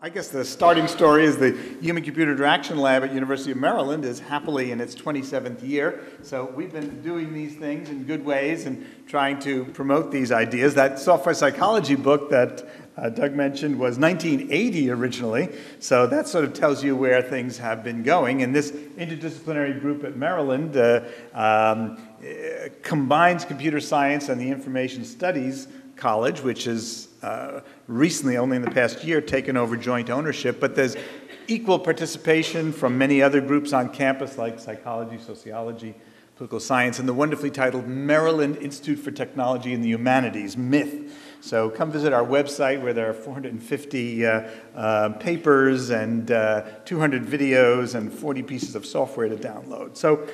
I guess the starting story is the Human-Computer Interaction Lab at University of Maryland is happily in its 27th year. So we've been doing these things in good ways and trying to promote these ideas. That software psychology book that Doug mentioned was 1980 originally. So that sort of tells you where things have been going. And this interdisciplinary group at Maryland combines computer science and the information studies college, which is recently, only in the past year, taken over joint ownership, but there's equal participation from many other groups on campus like psychology, sociology, political science, and the wonderfully titled Maryland Institute for Technology and the Humanities, MITH. So come visit our website where there are 450 papers and 200 videos and 40 pieces of software to download. So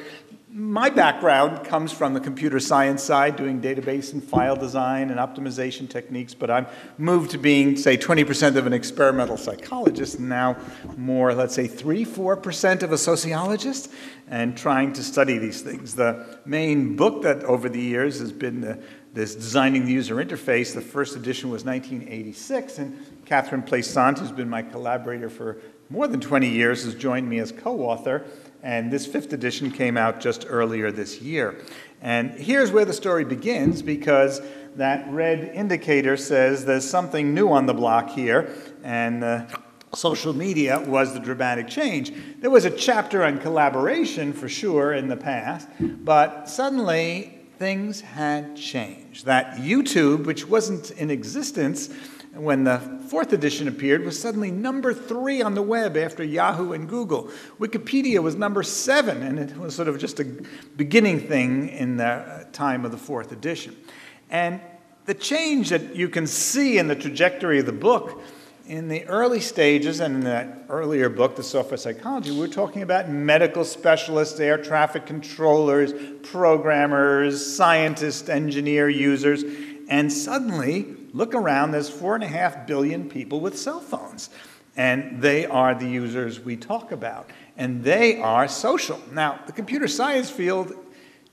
my background comes from the computer science side, doing database and file design and optimization techniques, but I'm moved to being, say, 20% of an experimental psychologist, and now more, let's say, 3–4% of a sociologist, and trying to study these things. The main book that over the years has been this Designing the User Interface. The first edition was 1986, and Catherine Plaisant, who's been my collaborator for more than 20 years, has joined me as co-author. And this fifth edition came out just earlier this year. And here's where the story begins, because that red indicator says there's something new on the block here, and social media was the dramatic change. There was a chapter on collaboration, for sure, in the past, but suddenly things had changed. That YouTube, which wasn't in existence when the fourth edition appeared, was suddenly number 3 on the web after Yahoo and Google. Wikipedia was number 7, and it was sort of just a beginning thing in the time of the fourth edition. And the change that you can see in the trajectory of the book, in the early stages and in that earlier book, The Software Psychology, we were talking about medical specialists, air traffic controllers, programmers, scientists, engineer users, and suddenly, look around, there's 4.5 billion people with cell phones. And they are the users we talk about. And they are social. Now, the computer science field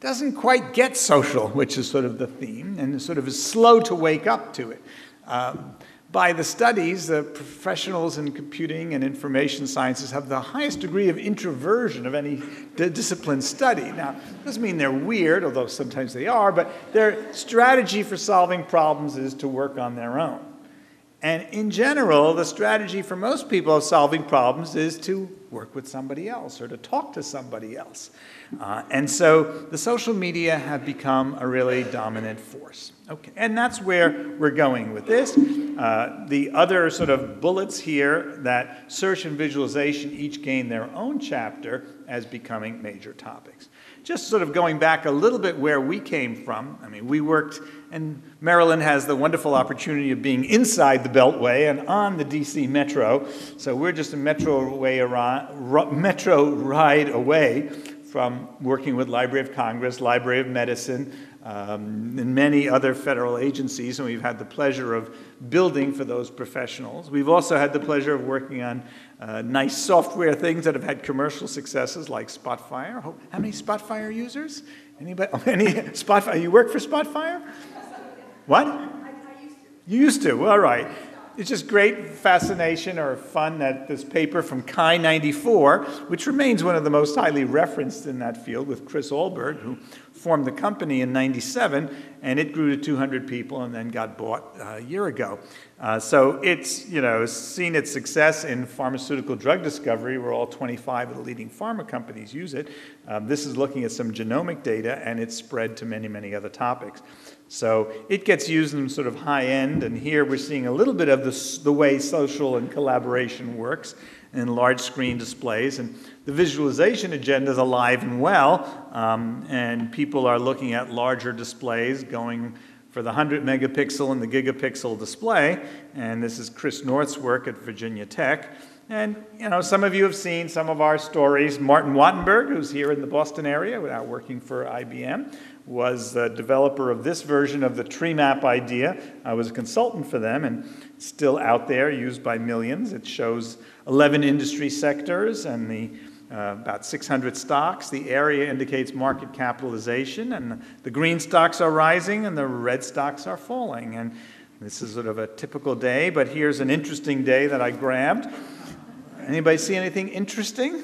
doesn't quite get social, which is sort of the theme, and sort of is slow to wake up to it. By the studies, the professionals in computing and information sciences have the highest degree of introversion of any discipline study. Now, it doesn't mean they're weird, although sometimes they are, but their strategy for solving problems is to work on their own. And in general, the strategy for most people of solving problems is to work with somebody else or to talk to somebody else. And so the social media have become a really dominant force. Okay, and that's where we're going with this. The other sort of bullets here, that search and visualization each gain their own chapter as becoming major topics. Just sort of going back a little bit where we came from. I mean, we worked, and Maryland has the wonderful opportunity of being inside the Beltway and on the DC Metro. So we're just a metro ride away from working with Library of Congress, Library of Medicine, and many other federal agencies, and we've had the pleasure of building for those professionals. We've also had the pleasure of working on nice software things that have had commercial successes like Spotfire. How many Spotfire users? Anybody? Any Spotfire? You work for Spotfire? What? I used to. You used to, all right. It's just great fascination or fun that this paper from CHI 94, which remains one of the most highly referenced in that field, with Chris Olberg, who formed the company in '97, and it grew to 200 people and then got bought a year ago. So it's, seen its success in pharmaceutical drug discovery, where all 25 of the leading pharma companies use it. This is looking at some genomic data, and it's spread to many, many other topics. So it gets used in sort of high end, and here we're seeing a little bit of the way social and collaboration works in large screen displays. And the visualization agenda is alive and well, and people are looking at larger displays, going for the 100 megapixel and the gigapixel display. And this is Chris North's work at Virginia Tech. And, some of you have seen some of our stories. Martin Wattenberg, who's here in the Boston area, now working for IBM, was the developer of this version of the tree map idea. I was a consultant for them, and it's still out there, used by millions. It shows 11 industry sectors and the about 600 stocks. The area indicates market capitalization, and the green stocks are rising and the red stocks are falling. And This is sort of a typical day, but here's an interesting day that I grabbed. Anybody see anything interesting?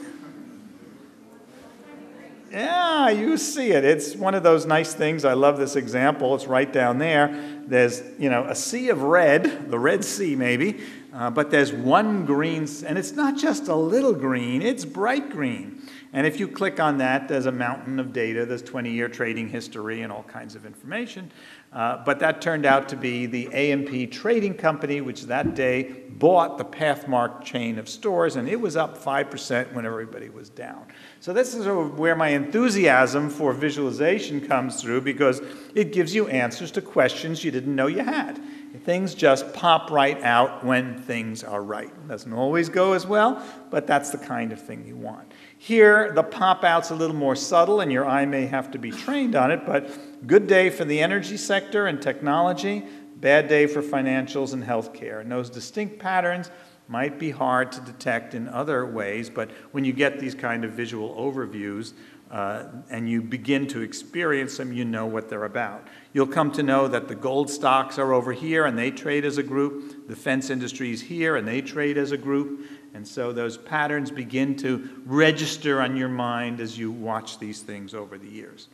Yeah, you see it. It's one of those nice things. I love this example. It's right down there. There's, a sea of red, the Red Sea maybe, but there's one green, and it's not just a little green, it's bright green. And if you click on that, there's a mountain of data. There's 20-year trading history and all kinds of information. But that turned out to be the A&P Trading Company, which that day bought the Pathmark chain of stores, and it was up 5% when everybody was down. So this is where my enthusiasm for visualization comes through, because it gives you answers to questions you didn't know you had. Things just pop right out when things are right. It doesn't always go as well, but that's the kind of thing you want. Here, the pop-out's a little more subtle, and your eye may have to be trained on it, but good day for the energy sector and technology, bad day for financials and healthcare. And those distinct patterns might be hard to detect in other ways, but when you get these kind of visual overviews and you begin to experience them, you know what they're about. You'll come to know that the gold stocks are over here and they trade as a group, the defense industry is here and they trade as a group, and so those patterns begin to register on your mind as you watch these things over the years.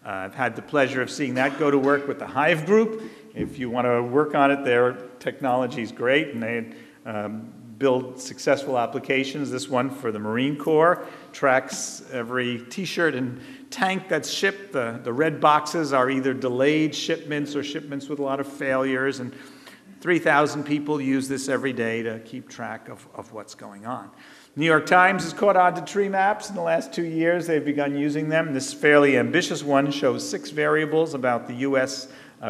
I've had the pleasure of seeing that go to work with the Hive Group. If you want to work on it, their technology is great, and they build successful applications. This one for the Marine Corps tracks every T-shirt and tank that's shipped. The red boxes are either delayed shipments or shipments with a lot of failures, and 3,000 people use this every day to keep track of what's going on. New York Times has caught on to tree maps. In the last 2 years, they've begun using them. This fairly ambitious one shows 6 variables about the U.S.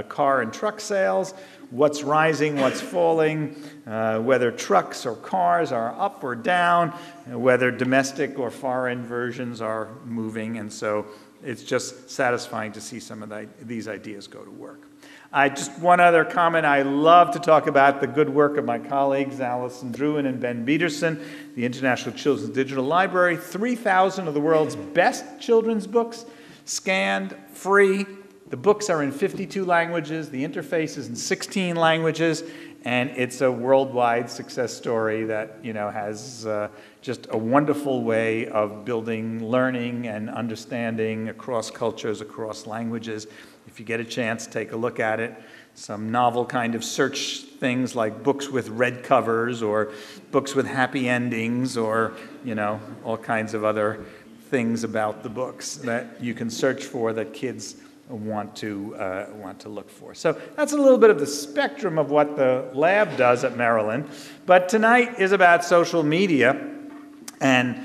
Car and truck sales, what's rising, what's falling, whether trucks or cars are up or down, whether domestic or foreign versions are moving, and so it's just satisfying to see some of these ideas go to work. Just one other comment. I love to talk about the good work of my colleagues, Alison Druin and Ben Peterson, the International Children's Digital Library. 3,000 of the world's best children's books, scanned, free. The books are in 52 languages. The interface is in 16 languages. And it's a worldwide success story that, has just a wonderful way of building learning and understanding across cultures, across languages. If you get a chance, take a look at it. Some novel kind of search things like books with red covers or books with happy endings or, all kinds of other things about the books that you can search for that kids want to look for. So that's a little bit of the spectrum of what the lab does at Maryland. But tonight is about social media. And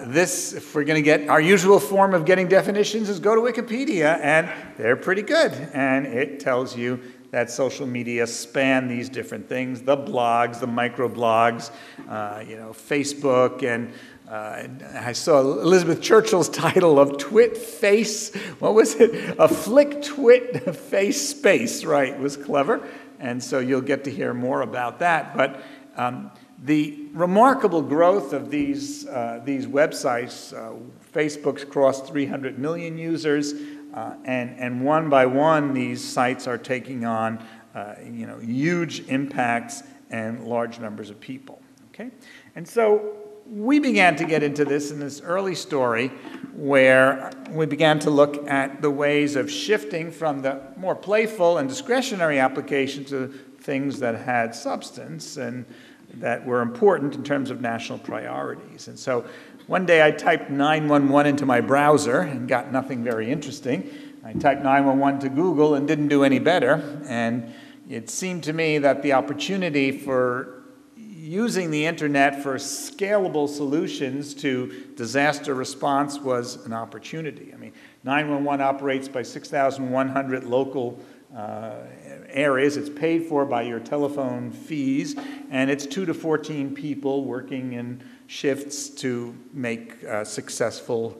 this, if we're going to get our usual form of getting definitions, is go to Wikipedia, and they're pretty good. And it tells you that social media span these different things, the blogs, the microblogs, Facebook, and I saw Elizabeth Churchill's title of Twit Face. What was it? A Flick Twit Face Space, right, was clever. And so you'll get to hear more about that. But the remarkable growth of these websites, Facebook's crossed 300 million users, and one by one, these sites are taking on, huge impacts and large numbers of people. Okay, and so we began to get into this in this early story, where we began to look at the ways of shifting from the more playful and discretionary application to things that had substance and that were important in terms of national priorities. And so one day I typed 911 into my browser and got nothing very interesting. I typed 911 to Google and didn't do any better. And it seemed to me that the opportunity for using the internet for scalable solutions to disaster response was an opportunity. I mean, 911 operates by 6,100 local areas. It's paid for by your telephone fees, and it's 2 to 14 people working in shifts to make a successful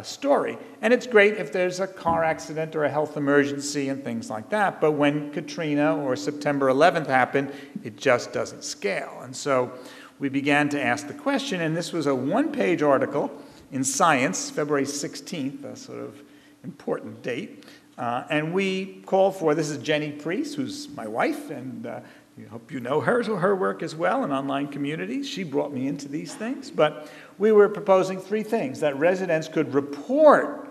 story. And it's great if there's a car accident or a health emergency and things like that, but when Katrina or September 11th happened, it just doesn't scale. And so we began to ask the question, and this was a one-page article in Science, February 16th, a sort of important date, And we call for, this is Jenny Priest, who's my wife, and I hope you know her work as well in online communities. She brought me into these things. But we were proposing three things: that residents could report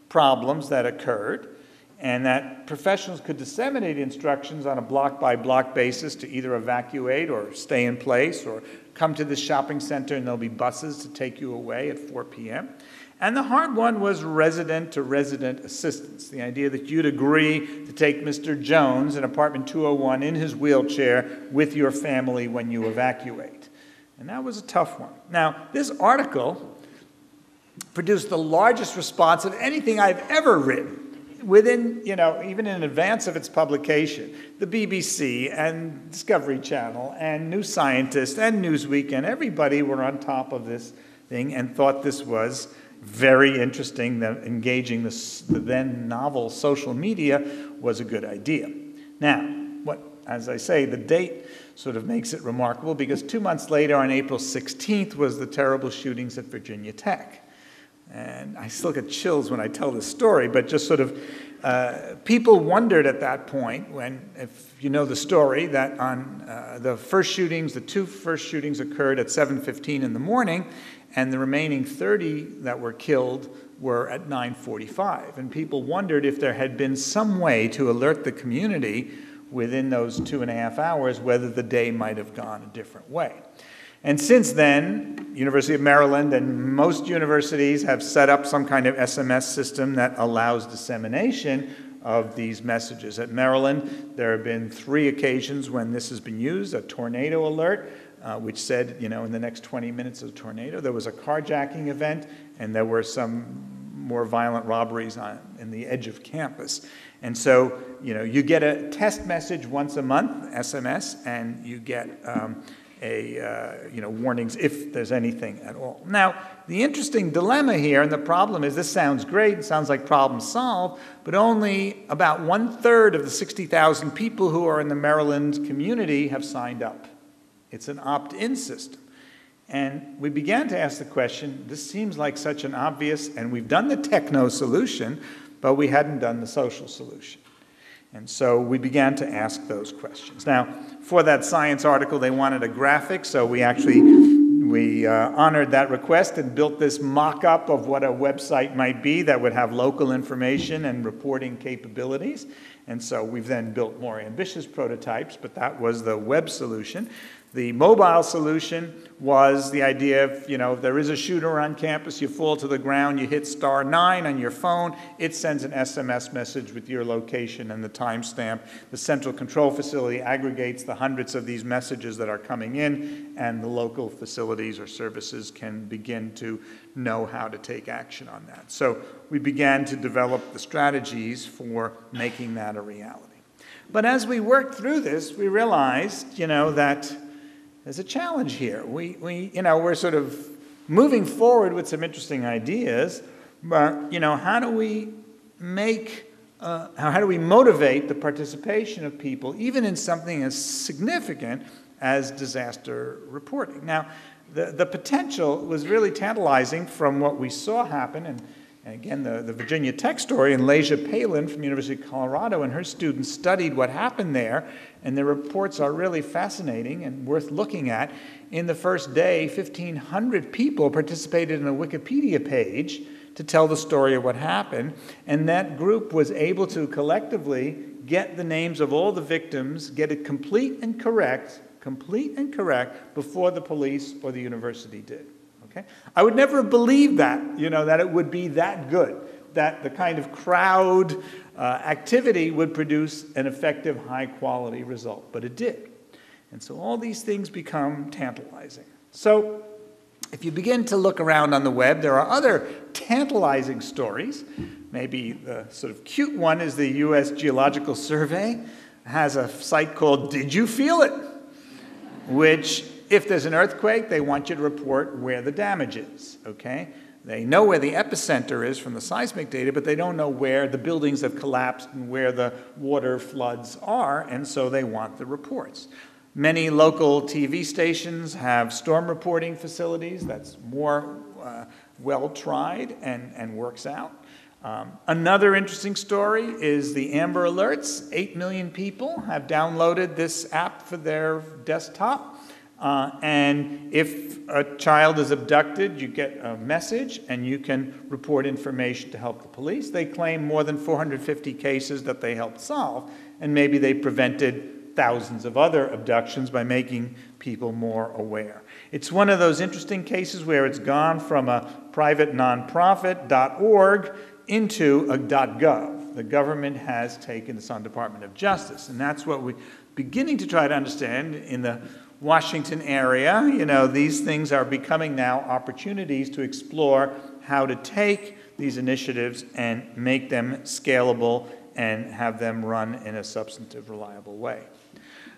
problems that occurred, and that professionals could disseminate instructions on a block-by-block basis to either evacuate or stay in place or come to the shopping center and there'll be buses to take you away at 4 p.m. And the hard one was resident-to-resident assistance, the idea that you'd agree to take Mr. Jones in apartment 201 in his wheelchair with your family when you evacuate. And that was a tough one. Now, this article produced the largest response of anything I've ever written. Within, even in advance of its publication, the BBC and Discovery Channel and New Scientist and Newsweek and everybody were on top of this thing and thought this was very interesting, that engaging the then novel social media was a good idea. Now, as I say, the date sort of makes it remarkable, because 2 months later, on April 16th, was the terrible shootings at Virginia Tech. And I still get chills when I tell this story, but just sort of people wondered at that point, if you know the story, that on the two first shootings occurred at 7:15 in the morning, and the remaining 30 that were killed were at 9:45. And people wondered if there had been some way to alert the community within those 2.5 hours whether the day might have gone a different way. And since then, University of Maryland and most universities have set up some kind of SMS system that allows dissemination of these messages. At Maryland, there have been 3 occasions when this has been used: a tornado alert, which said, in the next 20 minutes of a tornado. There was a carjacking event, and there were some more violent robberies in the edge of campus. And so, you get a test message once a month, SMS, and you get warnings if there's anything at all. Now, the interesting dilemma here, and the problem is, this sounds great, it sounds like problem solved, but only about 1/3 of the 60,000 people who are in the Maryland community have signed up. It's an opt-in system. And we began to ask the question, this seems like such an obvious, and we've done the techno solution, but we hadn't done the social solution. And so we began to ask those questions. Now, for that Science article, they wanted a graphic, so we honored that request and built this mock-up of what a website might be that would have local information and reporting capabilities. And so we've then built more ambitious prototypes, but that was the web solution. The mobile solution was the idea of, if there is a shooter on campus, you fall to the ground, you hit *9 on your phone, it sends an SMS message with your location and the timestamp. The central control facility aggregates the hundreds of these messages that are coming in, and the local facilities or services can begin to know how to take action on that. So we began to develop the strategies for making that a reality. But as we worked through this, we realized, that there's a challenge here. We're sort of moving forward with some interesting ideas, but, how do we motivate the participation of people, even in something as significant as disaster reporting? Now, the potential was really tantalizing from what we saw happen, and again, the Virginia Tech story, and Leisha Palin from the University of Colorado and her students studied what happened there, and the reports are really fascinating and worth looking at. In the first day, 1,500 people participated in a Wikipedia page to tell the story of what happened, and that group was able to collectively get the names of all the victims, get it complete and correct before the police or the university did. Okay? I would never have believed that, that it would be that good, that the kind of crowd activity would produce an effective, high-quality result, but it did. And so all these things become tantalizing. So if you begin to look around on the web, there are other tantalizing stories. Maybe the sort of cute one is the U.S. Geological Survey. It has a site called Did You Feel It?, which, if there's an earthquake, they want you to report where the damage is, okay? They know where the epicenter is from the seismic data, but they don't know where the buildings have collapsed and where the water floods are, and so they want the reports. Many local TV stations have storm reporting facilities. That's more well-tried and works out. Another interesting story is the Amber Alerts. 8 million people have downloaded this app for their desktop. And if a child is abducted, you get a message and you can report information to help the police. They claim more than 450 cases that they helped solve, and maybe they prevented thousands of other abductions by making people more aware. It's one of those interesting cases where it's gone from a private nonprofit, .org, into a .gov. The government has taken this on Department of Justice, and that's what we're beginning to try to understand in the Washington area. You know, these things are becoming now opportunities to explore how to take these initiatives and make them scalable and have them run in a substantive, reliable way.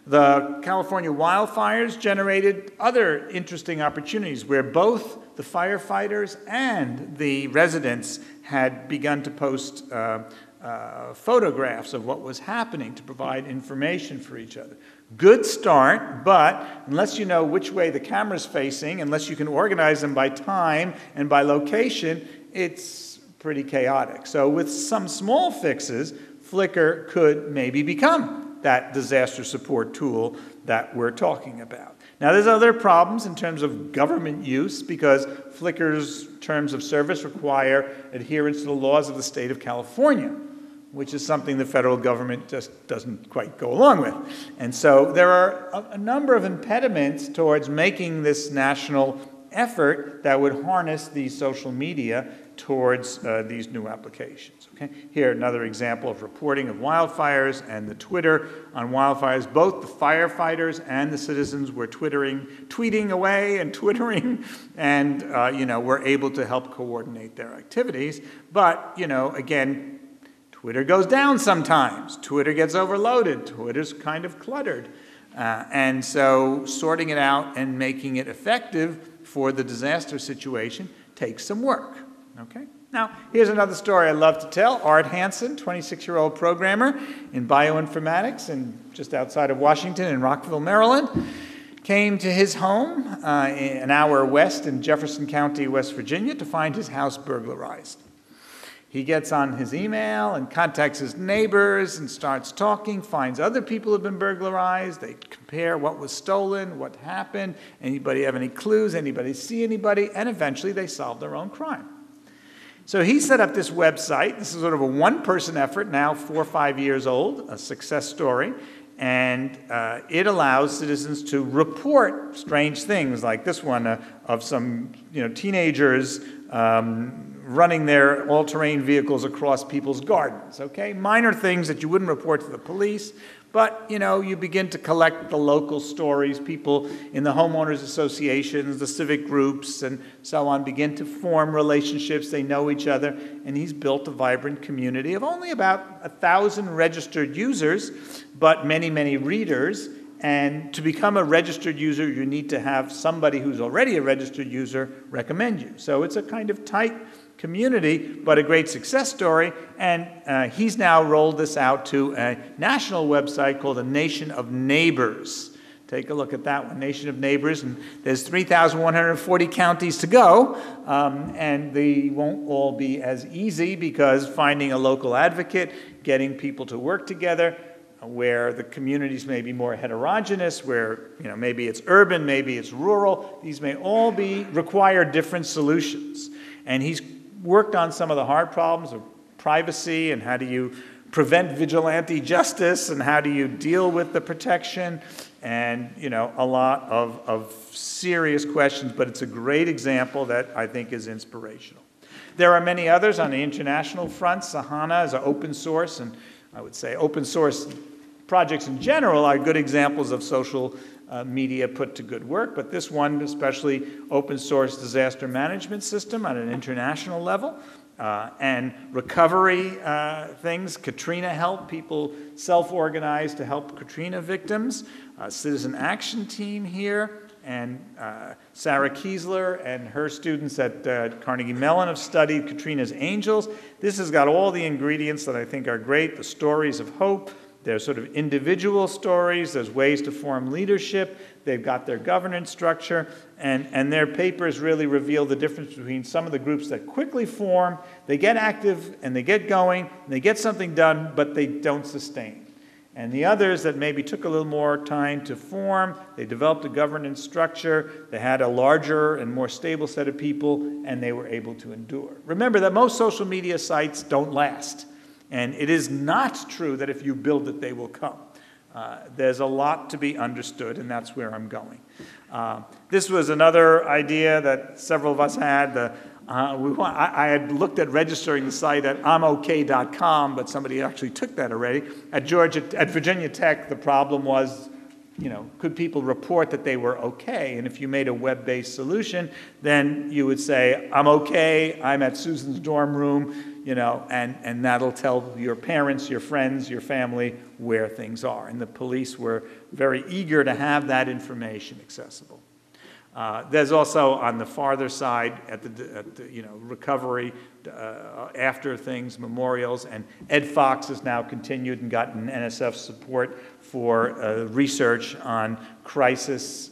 The California wildfires generated other interesting opportunities where both the firefighters and the residents had begun to post photographs of what was happening to provide information for each other. Good start, but unless you know which way the camera's facing, unless you can organize them by time and by location, it's pretty chaotic. So with some small fixes, Flickr could maybe become that disaster support tool that we're talking about. Now, there's other problems in terms of government use because Flickr's terms of service require adherence to the laws of the state of California, which is something the federal government just doesn't quite go along with. And so there are a number of impediments towards making this national effort that would harness the social media towards these new applications. Okay? Here, another example of reporting of wildfires and the Twitter on wildfires. Both the firefighters and the citizens were tweeting away and twittering, and were able to help coordinate their activities. But, again, Twitter goes down sometimes. Twitter gets overloaded. Twitter's kind of cluttered. And so sorting it out and making it effective for the disaster situation takes some work. Okay? Now, here's another story I love to tell. Art Hansen, 26-year-old programmer in bioinformatics and just outside of Washington in Rockville, Maryland, came to his home an hour west in Jefferson County, West Virginia, to find his house burglarized. He gets on his email and contacts his neighbors and starts talking, finds other people who have been burglarized. They compare what was stolen, what happened, anybody have any clues, anybody see anybody, and eventually they solve their own crime. So he set up this website. This is sort of a one-person effort, now 4 or 5 years old, a success story. And it allows citizens to report strange things like this one of some teenagers running their all-terrain vehicles across people's gardens, okay? Minor things that you wouldn't report to the police, but, you begin to collect the local stories. People in the homeowners associations, the civic groups, and so on begin to form relationships. They know each other, and he's built a vibrant community of only about 1,000 registered users, but many, many readers. And to become a registered user, you need to have somebody who's already a registered user recommend you. So it's a kind of tight community, but a great success story. And he's now rolled this out to a national website called the Nation of Neighbors. Take a look at that one, Nation of Neighbors. And there's 3,140 counties to go. And they won't all be as easy because finding a local advocate, getting people to work together, where the communities may be more heterogeneous, where maybe it's urban, maybe it's rural. These may all require different solutions. And he's worked on some of the hard problems of privacy and how do you prevent vigilante justice and how do you deal with the protection and a lot of serious questions, but it's a great example that I think is inspirational. There are many others on the international front. Sahana is an open source, and I would say open source projects in general are good examples of social media put to good work, but this one, especially open source disaster management system on an international level, and recovery things. Katrina help, people self-organize to help Katrina victims. Citizen Action Team here, and Sarah Kiesler and her students at Carnegie Mellon have studied Katrina's Angels. This has got all the ingredients that I think are great, the stories of hope, There's sort of individual stories, there's ways to form leadership, they've got their governance structure, and their papers really reveal the difference between some of the groups that quickly form, they get active and they get going, and they get something done, but they don't sustain. And the others that maybe took a little more time to form, they developed a governance structure, they had a larger and more stable set of people, and they were able to endure. Remember that most social media sites don't last. And it is not true that if you build it, they will come. There's a lot to be understood, and that's where I'm going. This was another idea that several of us had. I had looked at registering the site at I'mOK.com, but somebody actually took that already. At Virginia Tech, the problem was, could people report that they were okay? And if you made a web-based solution, then you would say, I'm okay, I'm at Susan's dorm room, and that'll tell your parents, your friends, your family where things are. And the police were very eager to have that information accessible. There's also on the farther side at the recovery after things, memorials, and Ed Fox has now continued and gotten NSF support for research on crisis,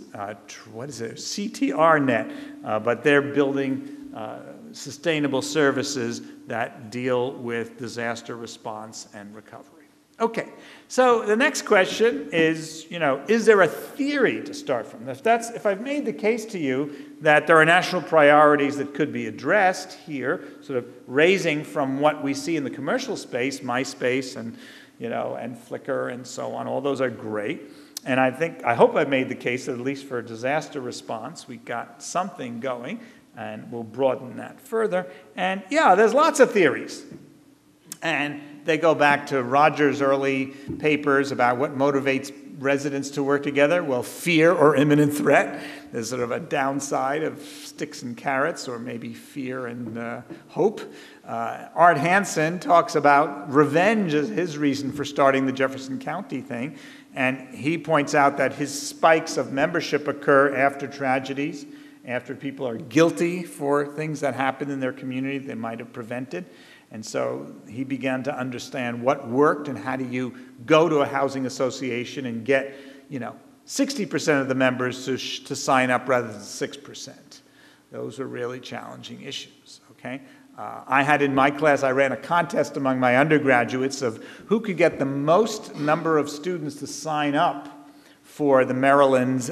CTRnet, but they're building sustainable services that deal with disaster response and recovery. Okay, so the next question is, is there a theory to start from? If I've made the case to you that there are national priorities that could be addressed here, sort of raising from what we see in the commercial space, MySpace and Flickr and so on, all those are great. And I hope I've made the case that at least for disaster response, we got something going, and we'll broaden that further. And yeah, there's lots of theories. And they go back to Rogers' early papers about what motivates residents to work together. Well, fear or imminent threat. There's sort of a downside of sticks and carrots, or maybe fear and hope. Art Hansen talks about revenge as his reason for starting the Jefferson County thing. And he points out that his spikes of membership occur after tragedies, after people are guilty for things that happened in their community they might have prevented. And so he began to understand what worked and how do you go to a housing association and get, 60% of the members to sign up rather than 6%. Those are really challenging issues, okay? I had in my class, I ran a contest among my undergraduates of who could get the most number of students to sign up for the Maryland's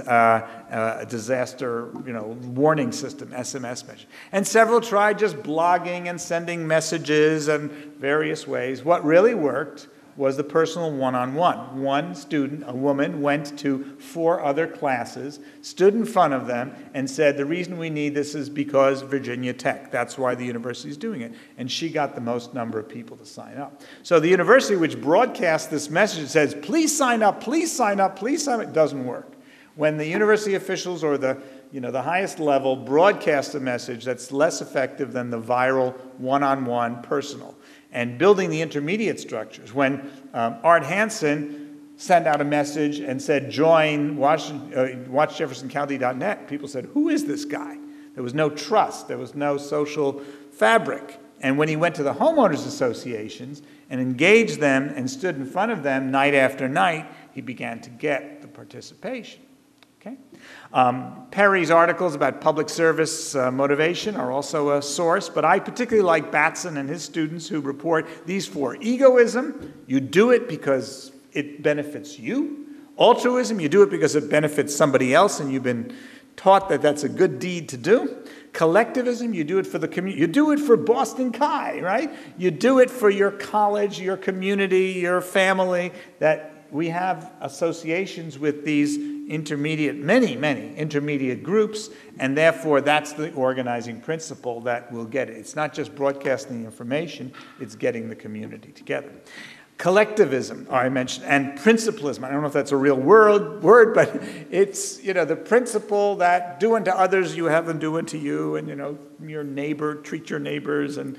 disaster, warning system, SMS message. And several tried just blogging and sending messages and various ways. What really worked was the personal one-on-one. One student, a woman, went to 4 other classes, stood in front of them, and said, the reason we need this is because Virginia Tech. That's why the university is doing it. And she got the most number of people to sign up. So the university, which broadcasts this message, says, please sign up, please sign up, please sign up, it doesn't work. When the university officials or the highest level broadcast a message, that's less effective than the viral one-on-one personal. And building the intermediate structures. When Art Hansen sent out a message and said, join watchjeffersoncounty.net, people said, who is this guy? There was no trust. There was no social fabric. And when he went to the homeowners associations and engaged them and stood in front of them night after night, he began to get the participation. Okay? Perry's articles about public service motivation are also a source, but I particularly like Batson and his students who report these 4. Egoism, you do it because it benefits you. Altruism, you do it because it benefits somebody else and you've been taught that that's a good deed to do. Collectivism, you do it for the community. You do it for BostonCHI, right? You do it for your college, your community, your family, that we have associations with these many intermediate groups, and therefore that's the organizing principle that will get it. It's not just broadcasting the information, it's getting the community together. Collectivism, I mentioned, and principlism. I don't know if that's a real word, but it's, the principle that do unto others, you have them do unto you, and, your neighbor, treat your neighbors, and,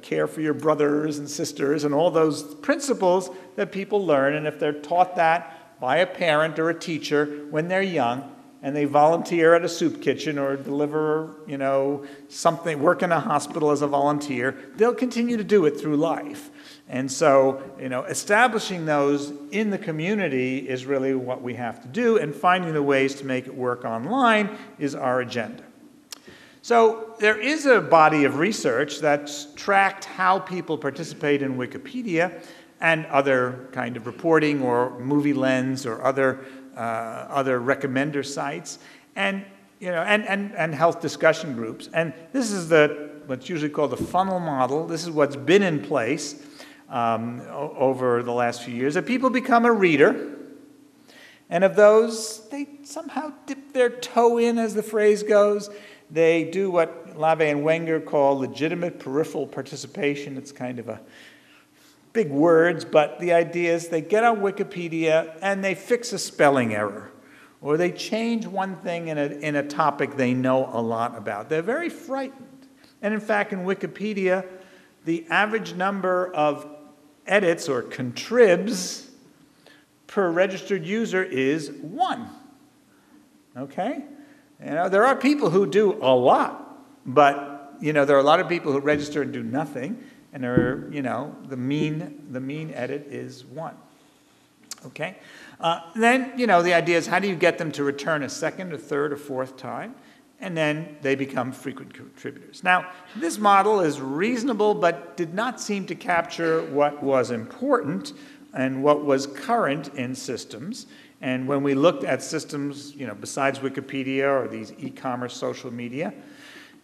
care for your brothers and sisters, and all those principles that people learn. And if they're taught that by a parent or a teacher when they're young, and they volunteer at a soup kitchen or deliver, something, work in a hospital as a volunteer, they'll continue to do it through life. And so, establishing those in the community is really what we have to do, and finding the ways to make it work online is our agenda. So there is a body of research that's tracked how people participate in Wikipedia and other kind of reporting or Movie Lens or other recommender sites, and health discussion groups. And this is what's usually called the funnel model. This is what's been in place over the last few years. That people become a reader, and of those, they somehow dip their toe in, as the phrase goes. They do what Lave and Wenger call legitimate peripheral participation. It's kind of a big words, but the idea is they get on Wikipedia and they fix a spelling error, or they change one thing in a topic they know a lot about. They're very frightened. And in fact, in Wikipedia, the average number of edits or contribs per registered user is 1. Okay? There are people who do a lot, but there are a lot of people who register and do nothing, and the mean edit is 1. Okay? Then the idea is, how do you get them to return a second, a third, or fourth time? And then they become frequent contributors. Now, this model is reasonable, but did not seem to capture what was important and what was current in systems. And when we looked at systems, besides Wikipedia or these e-commerce social media,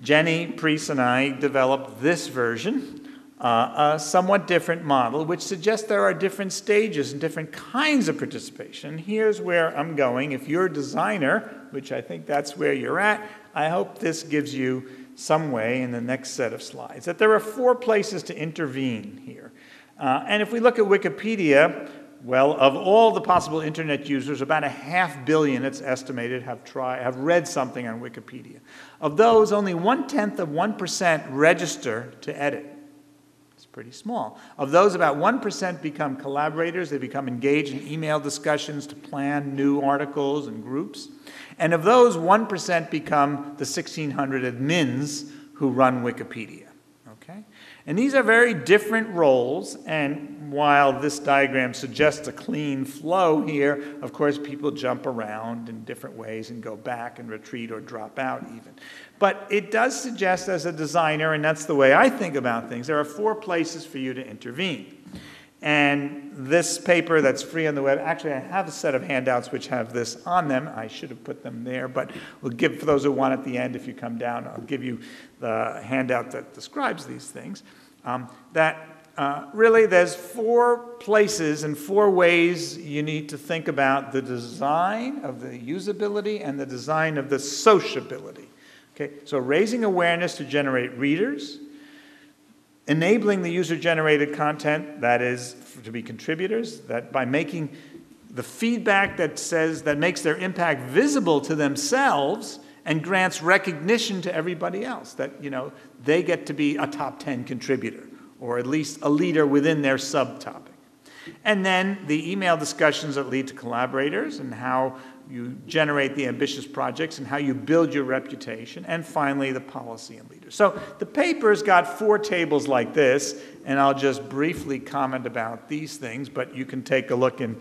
Jenny Priest and I developed this version, a somewhat different model, which suggests there are different stages and different kinds of participation. Here's where I'm going. If you're a designer, which I think that's where you're at, I hope this gives you some way in the next set of slides, that there are 4 places to intervene here. And if we look at Wikipedia, well, of all the possible internet users, about 500 million, it's estimated, have read something on Wikipedia. Of those, only 0.1% register to edit. It's pretty small. Of those, about 1% become collaborators. They become engaged in email discussions to plan new articles and groups. And of those, 1% become the 1,600 admins who run Wikipedia. Okay? And these are very different roles, and while this diagram suggests a clean flow here, of course people jump around in different ways and go back and retreat or drop out even. But it does suggest, as a designer, and that's the way I think about things, there are 4 places for you to intervene. And this paper that's free on the web, actually I have a set of handouts which have this on them. I should have put them there, but we'll give, for those who want at the end, if you come down, I'll give you the handout that describes these things. Really there's 4 places and 4 ways you need to think about the design of the usability and the design of the sociability. Okay? So raising awareness to generate readers, enabling the user-generated content, that is, to be contributors, that by making the feedback that makes their impact visible to themselves and grants recognition to everybody else, that they get to be a top 10 contributor, or at least a leader within their subtopic. And then the email discussions that lead to collaborators, and how you generate the ambitious projects and how you build your reputation, and finally the policy and leaders. So the paper's got 4 tables like this, and I'll just briefly comment about these things, but you can take a look in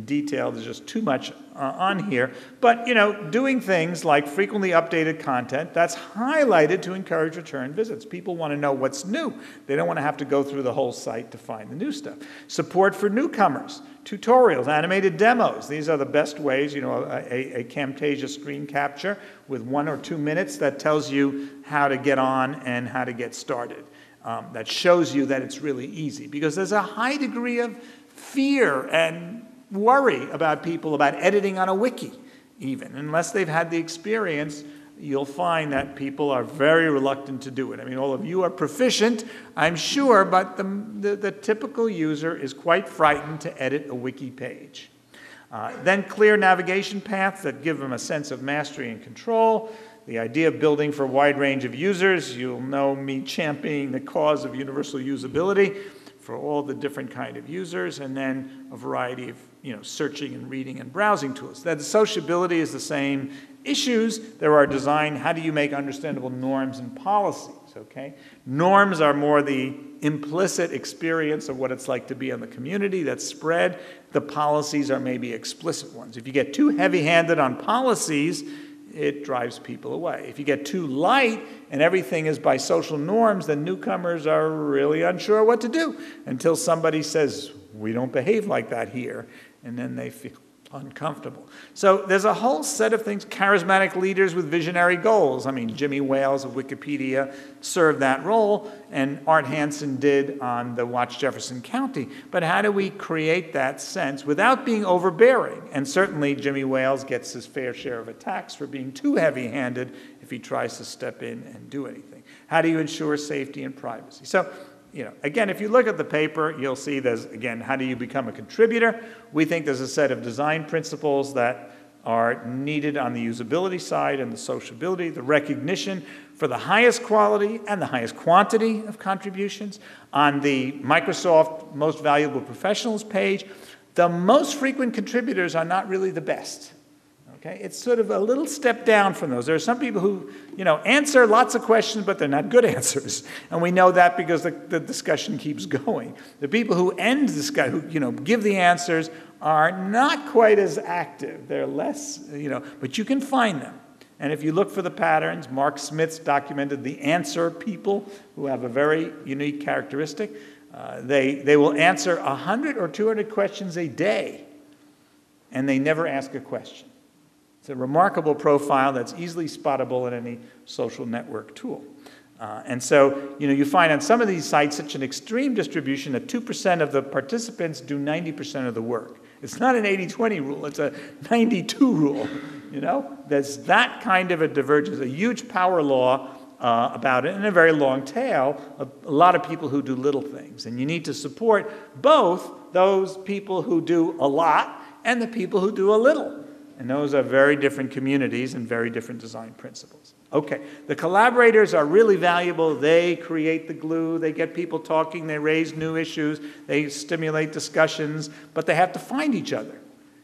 detail. There's just too much on here. But, doing things like frequently updated content, that's highlighted to encourage return visits. People want to know what's new. They don't want to have to go through the whole site to find the new stuff. Support for newcomers, tutorials, animated demos. These are the best ways, a Camtasia screen capture with 1 or 2 minutes that tells you how to get on and how to get started. That shows you that it's really easy, because there's a high degree of fear and worry about people about editing on a wiki, even. Unless they've had the experience, you'll find that people are very reluctant to do it. I mean, all of you are proficient, I'm sure, but the typical user is quite frightened to edit a wiki page. Then clear navigation paths that give them a sense of mastery and control. The idea of building for a wide range of users. You'll know me championing the cause of universal usability for all the different kind of users, and then a variety of searching and reading and browsing tools. That the sociability is the same issues, there are design, how do you make understandable norms and policies, okay? Norms are more the implicit experience of what it's like to be in the community that's spread. The policies are maybe explicit ones. If you get too heavy-handed on policies, it drives people away. If you get too light and everything is by social norms, then newcomers are really unsure what to do until somebody says, we don't behave like that here, and then they feel uncomfortable. So there's a whole set of things, charismatic leaders with visionary goals. I mean, Jimmy Wales of Wikipedia served that role, and Art Hansen did on the Watch Jefferson County. But how do we create that sense without being overbearing? And certainly Jimmy Wales gets his fair share of attacks for being too heavy-handed if he tries to step in and do anything. How do you ensure safety and privacy? So, again, if you look at the paper, you'll see there's, again, how do you become a contributor? We think there's a set of design principles that are needed on the usability side and the sociability, the recognition for the highest quality and the highest quantity of contributions. On the Microsoft Most Valuable Professionals page, the most frequent contributors are not really the best. Okay? It's sort of a little step down from those. There are some people who, answer lots of questions, but they're not good answers. And we know that because the discussion keeps going. The people who end discussion, who, give the answers, are not quite as active. They're less, but you can find them. And if you look for the patterns, Mark Smith's documented the answer people who have a very unique characteristic. They will answer 100 or 200 questions a day, and they never ask a question. It's a remarkable profile that's easily spottable in any social network tool. And so, you find on some of these sites such an extreme distribution that 2% of the participants do 90% of the work. It's not an 80-20 rule, it's a 92 rule, There's that kind of a divergence, a huge power law about it, and a very long tail, a lot of people who do little things. And you need to support both those people who do a lot and the people who do a little. And those are very different communities and very different design principles. Okay, the collaborators are really valuable. They create the glue. They get people talking. They raise new issues. They stimulate discussions. But they have to find each other.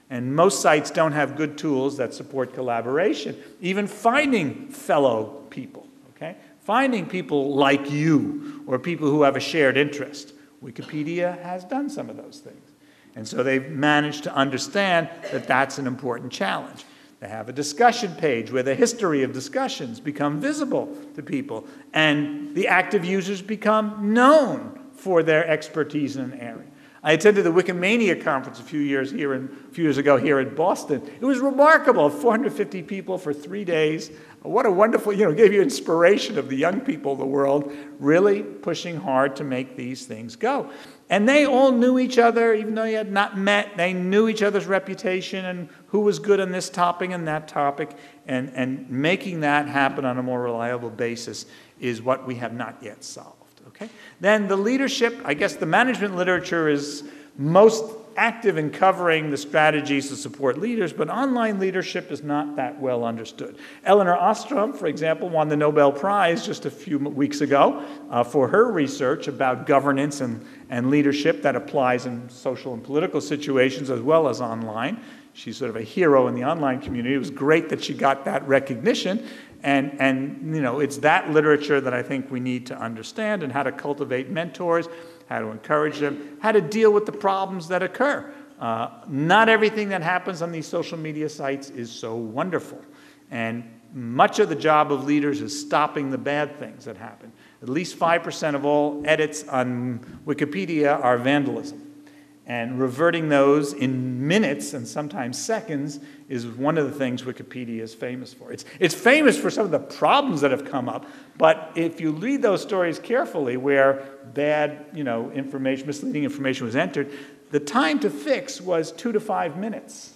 And most sites don't have good tools that support collaboration. Even finding fellow people, okay? Finding people like you or people who have a shared interest. Wikipedia has done some of those things. And so they've managed to understand that that's an important challenge. They have a discussion page where the history of discussions become visible to people, and the active users become known for their expertise in an area. I attended the Wikimania conference a few years ago here in Boston. It was remarkable, 450 people for 3 days. What a wonderful, gave you inspiration of the young people of the world really pushing hard to make these things go. And they all knew each other, even though you had not met. They knew each other's reputation and who was good on this topic and that topic. And making that happen on a more reliable basis is what we have not yet solved. Okay? Then the leadership, I guess the management literature is most active in covering the strategies to support leaders, but online leadership is not that well understood. Elinor Ostrom, for example, won the Nobel Prize just a few weeks ago for her research about governance and leadership that applies in social and political situations as well as online. She's sort of a hero in the online community. It was great that she got that recognition. And it's that literature that I think we need to understand, and how to cultivate mentors, how to encourage them, how to deal with the problems that occur. Not everything that happens on these social media sites is so wonderful. And much of the job of leaders is stopping the bad things that happen. At least 5% of all edits on Wikipedia are vandalism. And reverting those in minutes and sometimes seconds is one of the things Wikipedia is famous for. It's famous for some of the problems that have come up, but if you read those stories carefully where bad, information, misleading information was entered, the time to fix was 2 to 5 minutes.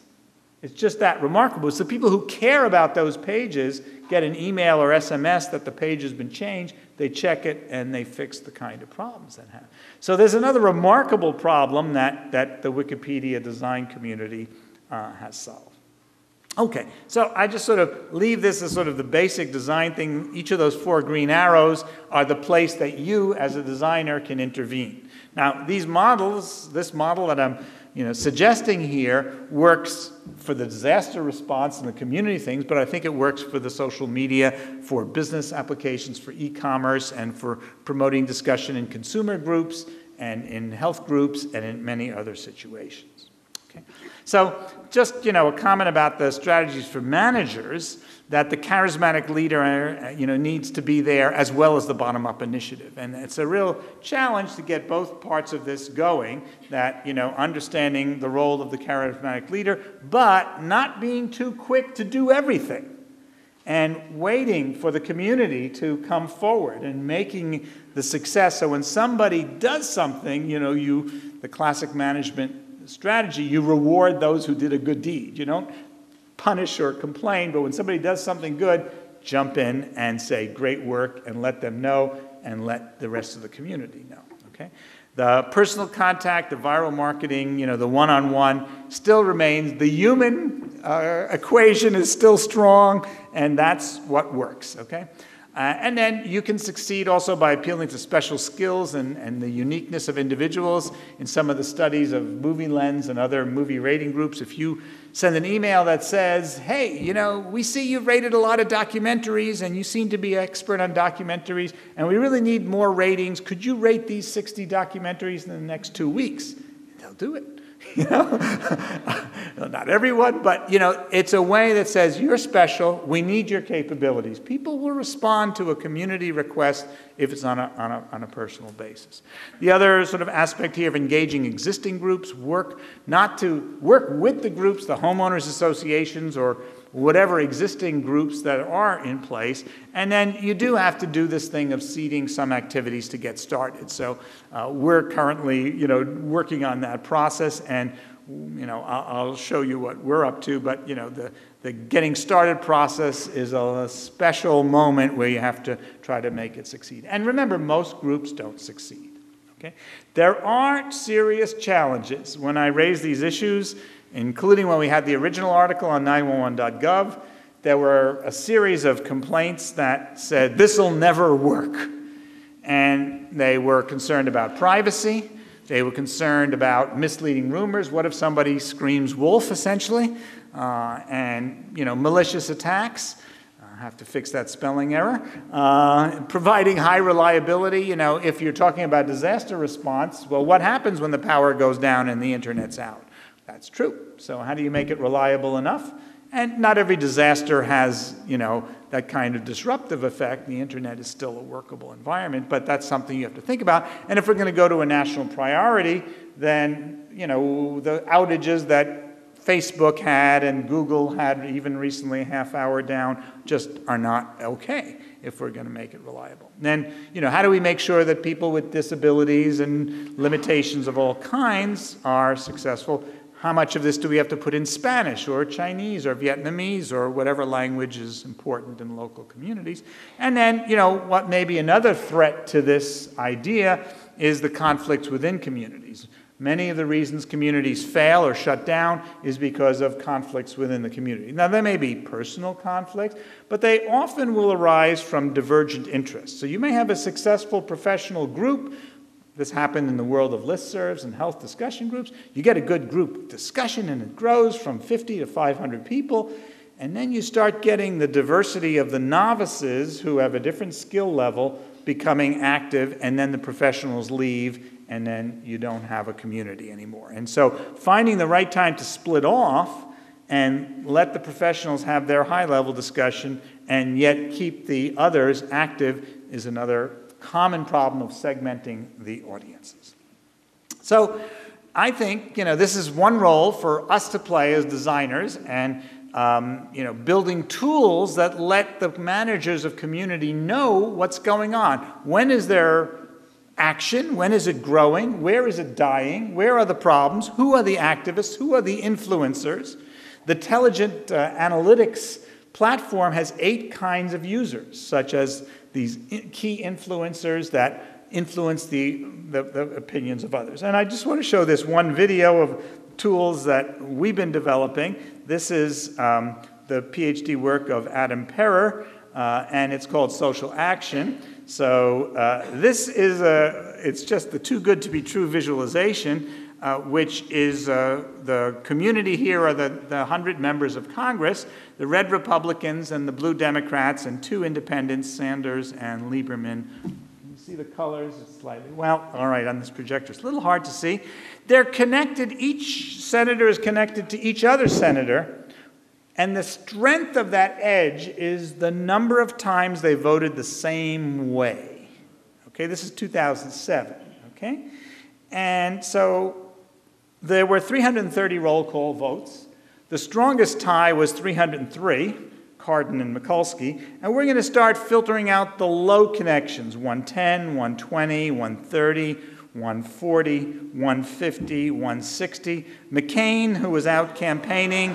It's just that remarkable. So people who care about those pages get an email or SMS that the page has been changed, they check it, and they fix the kind of problems that happen. So there's another remarkable problem that the Wikipedia design community has solved. Okay, so I just sort of leave this as sort of the basic design thing. Each of those 4 green arrows are the place that you, as a designer, can intervene. Now, these models, this model that I'm suggesting here works for the disaster response and the community things, but I think it works for the social media, for business applications, for e-commerce, and for promoting discussion in consumer groups and in health groups and in many other situations. Okay. So just, a comment about the strategies for managers, that the charismatic leader, needs to be there as well as the bottom-up initiative. And it's a real challenge to get both parts of this going, that, understanding the role of the charismatic leader, but not being too quick to do everything, and waiting for the community to come forward and making the success. So when somebody does something, the classic management strategy, you reward those who did a good deed. You don't punish or complain, but when somebody does something good, jump in and say, great work, and let them know, and let the rest of the community know, okay? The personal contact, the viral marketing, the one-on-one still remains. The human equation is still strong, and that's what works, okay? And then you can succeed also by appealing to special skills and the uniqueness of individuals. In some of the studies of Movie Lens and other movie rating groups, if you send an email that says, hey, we see you've rated a lot of documentaries and you seem to be an expert on documentaries, and we really need more ratings. Could you rate these 60 documentaries in the next 2 weeks? They'll do it. Not everyone, but it's a way that says you're special, we need your capabilities. People will respond to a community request if it's on a personal basis. The other sort of aspect here of engaging existing groups, not to work with the groups, the homeowners associations, or whatever existing groups that are in place. And then you do have to do this thing of seeding some activities to get started. So we're currently, working on that process, and I'll show you what we're up to. But the getting started process is a special moment where you have to try to make it succeed. And remember, most groups don't succeed. Okay, there are serious challenges when I raise these issues, including when we had the original article on 911.gov. There were a series of complaints that said, this'll never work. And they were concerned about privacy. They were concerned about misleading rumors. What if somebody screams wolf, essentially? And, malicious attacks. I have to fix that spelling error. Providing high reliability. If you're talking about disaster response, well, what happens when the power goes down and the internet's out? That's true. So how do you make it reliable enough? And not every disaster has, that kind of disruptive effect. The internet is still a workable environment, but that's something you have to think about. And if we're going to go to a national priority, then, the outages that Facebook had and Google had even recently, a half hour down, just are not okay if we're going to make it reliable. And then, how do we make sure that people with disabilities and limitations of all kinds are successful? How much of this do we have to put in Spanish or Chinese or Vietnamese or whatever language is important in local communities? And then, what may be another threat to this idea is the conflicts within communities. Many of the reasons communities fail or shut down is because of conflicts within the community. Now, there may be personal conflicts, but they often will arise from divergent interests. So you may have a successful professional group. This happened in the world of listservs and health discussion groups. You get a good group discussion, and it grows from 50 to 500 people. And then you start getting the diversity of the novices who have a different skill level becoming active, and then the professionals leave, and then you don't have a community anymore. And so finding the right time to split off and let the professionals have their high-level discussion and yet keep the others active is another common problem of segmenting the audiences. So I think, this is one role for us to play as designers, and building tools that let the managers of community know what's going on. When is there action? When is it growing? Where is it dying? Where are the problems? Who are the activists? Who are the influencers? The Intelligent Analytics platform has 8 kinds of users, such as these key influencers that influence the opinions of others. And I just want to show this one video of tools that we've been developing. This is the PhD work of Adam Perrer, and it's called Social Action. So this is it's just the too good to be true visualization. which is the community here are the 100 members of Congress, the red Republicans and the blue Democrats, and 2 independents, Sanders and Lieberman. You see the colors? It's slightly, well, all right, on this projector. It's a little hard to see. They're connected, each senator is connected to each other senator, and the strength of that edge is the number of times they voted the same way. Okay, this is 2007, okay? And so there were 330 roll call votes. The strongest tie was 303, Cardin and Mikulski. And we're going to start filtering out the low connections, 110, 120, 130, 140, 150, 160. McCain, who was out campaigning,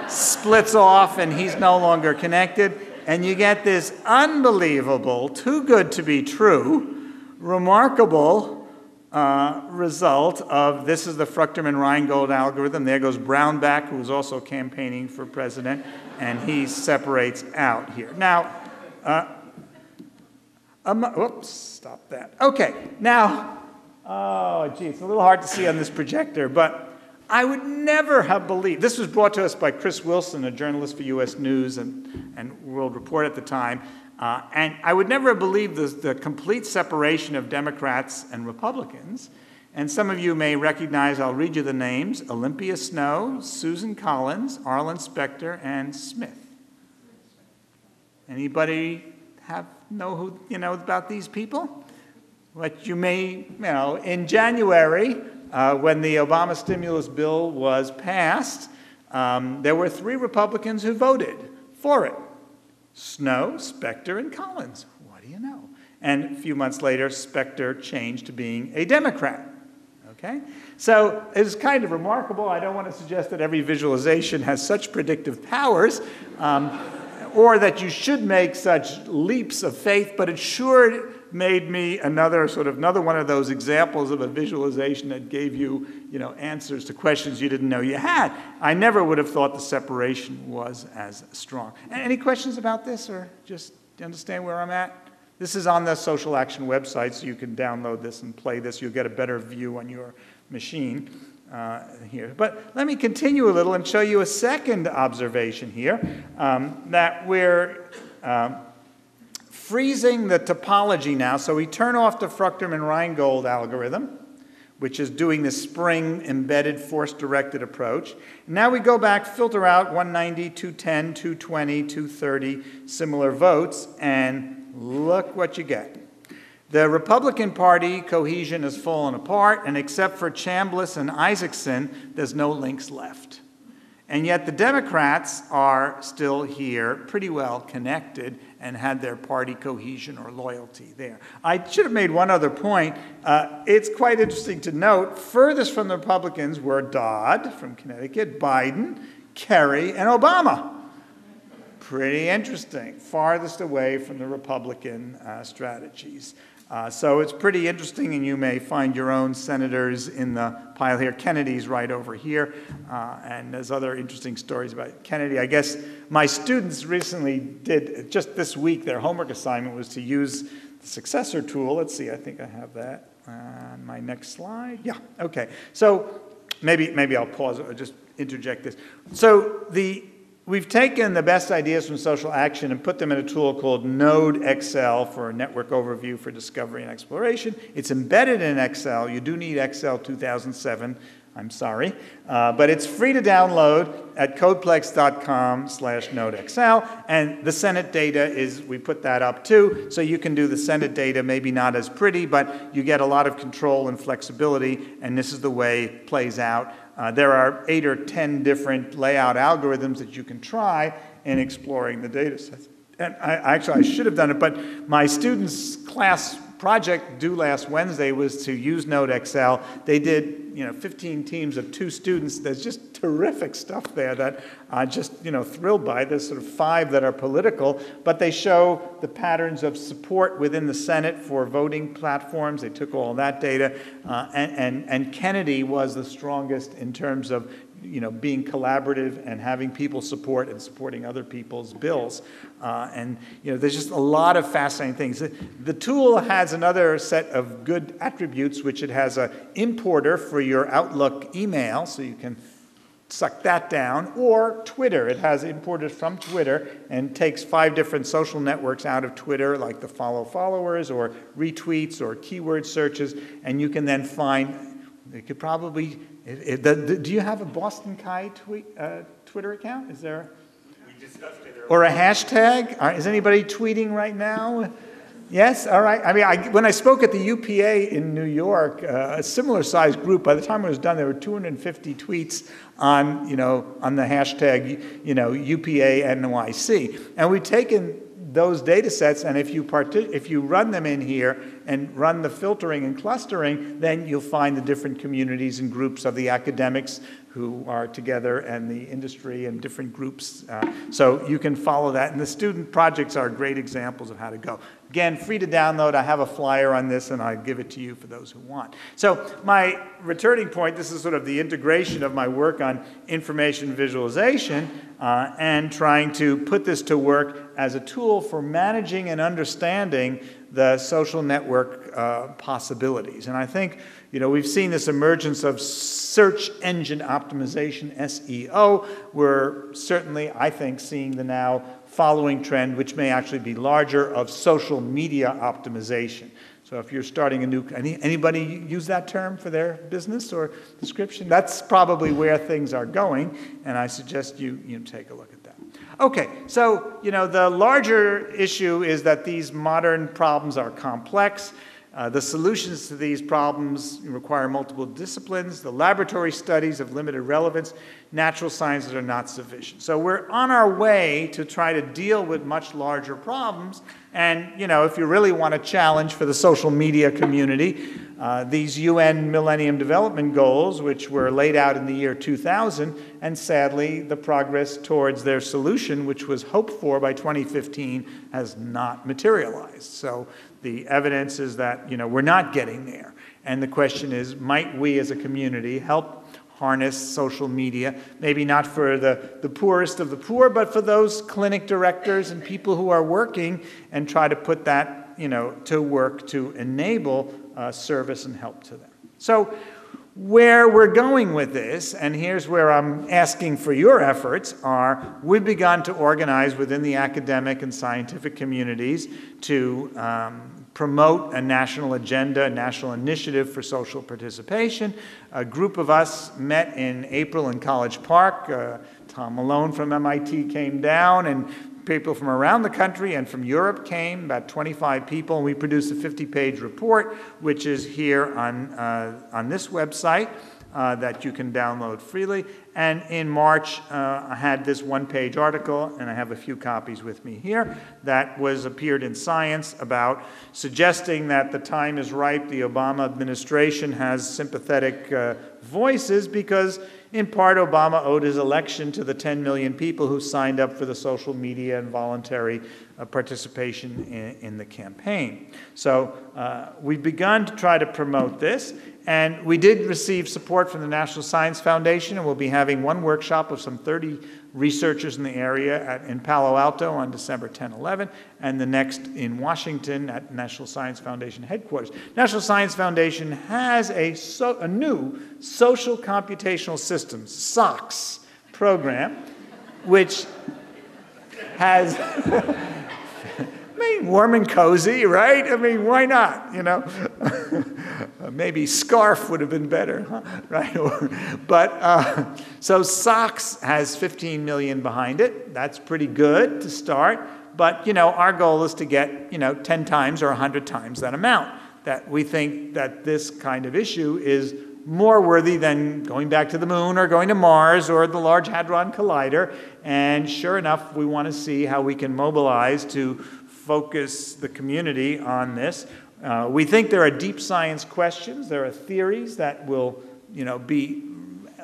splits off and he's no longer connected. And you get this unbelievable, too good to be true, remarkable result of, this is the Fruchterman-Reingold algorithm. There goes Brownback, who was also campaigning for president, and he separates out here. Now, whoops, stop that. Okay, now, oh, gee, it's a little hard to see on this projector, but I would never have believed, this was brought to us by Chris Wilson, a journalist for U.S. News and World Report at the time, and I would never have believed the complete separation of Democrats and Republicans. And some of you may recognize, I'll read you the names: Olympia Snowe, Susan Collins, Arlen Specter, and Smith. Anybody know about these people? What you may, in January, when the Obama stimulus bill was passed, there were 3 Republicans who voted for it: Snowe, Specter, and Collins. What do you know? And a few months later, Specter changed to being a Democrat. Okay? So it's kind of remarkable. I don't want to suggest that every visualization has such predictive powers, or that you should make such leaps of faith, but it sure made me another one of those examples of a visualization that gave you, answers to questions you didn't know you had. I never would have thought the separation was as strong. Any questions about this, or just understand where I'm at? This is on the Social Action website, so you can download this and play this. You'll get a better view on your machine here. But let me continue a little and show you a second observation here, that we're freezing the topology now. So we turn off the Fruchterman-Reingold algorithm, which is doing the spring embedded force-directed approach. Now we go back, filter out 190, 210, 220, 230 similar votes, and look what you get. The Republican Party cohesion has fallen apart, and except for Chambliss and Isaacson, there's no links left. And yet the Democrats are still here, pretty well connected, and had their party cohesion or loyalty there. I should have made one other point. It's quite interesting to note, furthest from the Republicans were Dodd from Connecticut, Biden, Kerry, and Obama. Pretty interesting. Farthest away from the Republican strategies. So it's pretty interesting, and you may find your own senators in the pile here. Kennedy's right over here, and there's other interesting stories about Kennedy. I guess my students recently did, just this week, their homework assignment was to use the successor tool. Let's see, I think I have that on my next slide. Yeah, okay. So maybe I'll pause or just interject this. So we've taken the best ideas from social action and put them in a tool called Node XL for Network Overview for Discovery and Exploration. It's embedded in Excel. You do need Excel 2007. I'm sorry. But it's free to download at codeplex.com/NodeXL. And the Senate data is, we put that up too. So you can do the Senate data, maybe not as pretty, but you get a lot of control and flexibility. And this is the way it plays out. There are 8 or 10 different layout algorithms that you can try in exploring the data sets. And I should have done it, but my students' class project due last Wednesday was to use Node XL. They did 15 teams of 2 students. There's just terrific stuff there that I'm just thrilled by. There's sort of 5 that are political, but they show the patterns of support within the Senate for voting platforms. They took all that data, and Kennedy was the strongest in terms of being collaborative and having people support and supporting other people's bills. And there's just a lot of fascinating things. The tool has another set of good attributes, which it has an importer for your Outlook email, so you can suck that down, or Twitter. It has importers from Twitter and takes 5 different social networks out of Twitter, like the follow followers or retweets or keyword searches, and you can then find, you could probably, do you have a BostonCHI Twitter account? Is there? We discussed it earlier. Or a hashtag? Is anybody tweeting right now? Yes, all right. I mean, when I spoke at the UPA in New York, a similar sized group, by the time it was done, there were 250 tweets on, on the hashtag, UPA NYC. And we've taken those data sets, and if you run them in here and run the filtering and clustering, then you'll find the different communities and groups of the academics who are together and the industry and different groups. So you can follow that. And the student projects are great examples of how to go. Again, free to download. I have a flyer on this, and I give it to you for those who want. So my returning point, this is sort of the integration of my work on information visualization and trying to put this to work as a tool for managing and understanding the social network possibilities. And I think, we've seen this emergence of search engine optimization, SEO. We're certainly, I think, seeing the now following trend, which may actually be larger, of social media optimization. So if you're starting a new, anybody use that term for their business or description? That's probably where things are going, and I suggest you take a look at that. Okay, so the larger issue is that these modern problems are complex. The solutions to these problems require multiple disciplines. The laboratory studies have limited relevance. Natural sciences are not sufficient. So we're on our way to try to deal with much larger problems. And, if you really want a challenge for the social media community, these UN Millennium Development Goals, which were laid out in the year 2000, and sadly, the progress towards their solution, which was hoped for by 2015, has not materialized. So the evidence is that, we're not getting there. And the question is, might we as a community help harness social media, maybe not for the poorest of the poor, but for those clinic directors and people who are working, and try to put that, to work to enable service and help to them. So where we're going with this, and here's where I'm asking for your efforts, are we've begun to organize within the academic and scientific communities to promote a national agenda, a national initiative for social participation. A group of us met in April in College Park. Tom Malone from MIT came down, and people from around the country and from Europe came, about 25 people, and we produced a 50-page report, which is here on this website that you can download freely. And in March, I had this one-page article, and I have a few copies with me here, that appeared in Science about suggesting that the time is ripe. The Obama administration has sympathetic voices because, in part, Obama owed his election to the 10 million people who signed up for the social media and voluntary participation in the campaign. So we've begun to try to promote this, and we did receive support from the National Science Foundation, and we'll be having one workshop of some 30 researchers in the area in Palo Alto on December 10, 11, and the next in Washington at National Science Foundation headquarters. National Science Foundation has a new Social Computational Systems, SOCS, program, which has warm and cozy, right? I mean, why not, Maybe scarf would have been better, huh? Right? So SOCS has 15 million behind it. That's pretty good to start. But, our goal is to get, 10 times or 100 times that amount. That we think that this kind of issue is more worthy than going back to the moon or going to Mars or the Large Hadron Collider. And sure enough, we want to see how we can mobilize to focus the community on this. We think there are deep science questions. There are theories that will,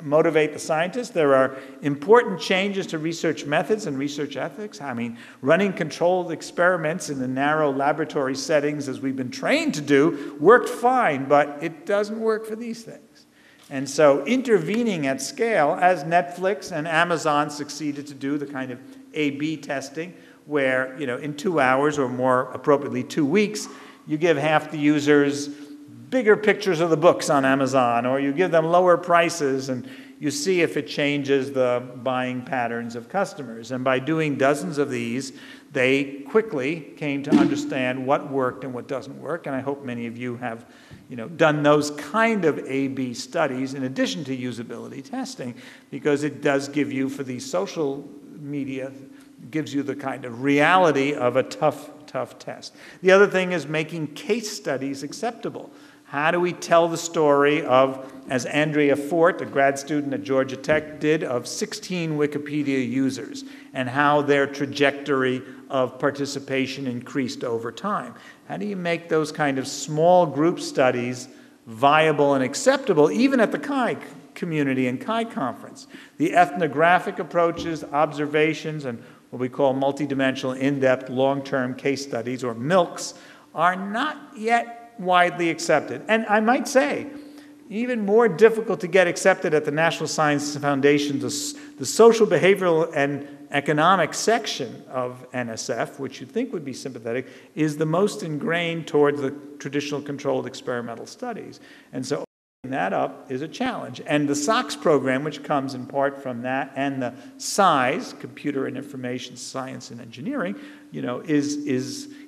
motivate the scientists. There are important changes to research methods and research ethics. I mean, running controlled experiments in the narrow laboratory settings, as we've been trained to do, worked fine, but it doesn't work for these things. And so intervening at scale, as Netflix and Amazon succeeded to do the kind of A/B testing, where, you know, in 2 hours, or more appropriately 2 weeks, you give half the users bigger pictures of the books on Amazon, or you give them lower prices, and you see if it changes the buying patterns of customers. And by doing dozens of these, they quickly came to understand what worked and what doesn't work. And I hope many of you have, you know, done those kind of A/B studies in addition to usability testing, because it does give you, for these social media, gives you the kind of reality of a tough test. The other thing is making case studies acceptable. How do we tell the story of, as Andrea Fort, a grad student at Georgia Tech, did, of 16 Wikipedia users, and how their trajectory of participation increased over time? How do you make those kind of small group studies viable and acceptable, even at the CHI community and CHI conference? The ethnographic approaches, observations, and what we call multidimensional, in-depth, long-term case studies, or MILCs, are not yet widely accepted. And I might say, even more difficult to get accepted at the National Science Foundation, the social, behavioral, and economic section of NSF, which you'd think would be sympathetic, is the most ingrained towards the traditional controlled experimental studies. And so opening that up is a challenge. And the SOX program, which comes in part from that, and the SCIES, Computer and Information Science and Engineering, you know,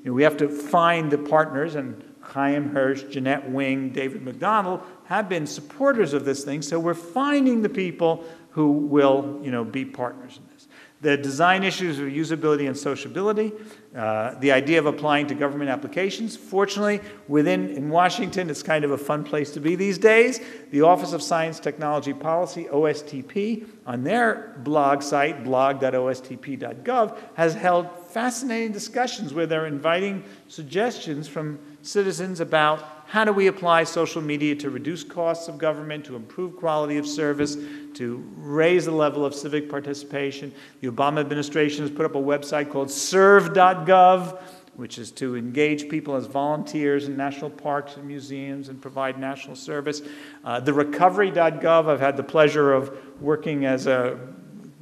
we have to find the partners, and Chaim Hirsch, Jeanette Wing, David McDonald have been supporters of this thing, so we're finding the people who will, you know, be partners in this. The design issues of usability and sociability, the idea of applying to government applications. Fortunately, in Washington, it's kind of a fun place to be these days. The Office of Science Technology Policy, OSTP, on their blog site, blog.ostp.gov, has held fascinating discussions where they're inviting suggestions from citizens about how do we apply social media to reduce costs of government, to improve quality of service, to raise the level of civic participation. The Obama administration has put up a website called serve.gov, which is to engage people as volunteers in national parks and museums and provide national service. The recovery.gov, I've had the pleasure of working as a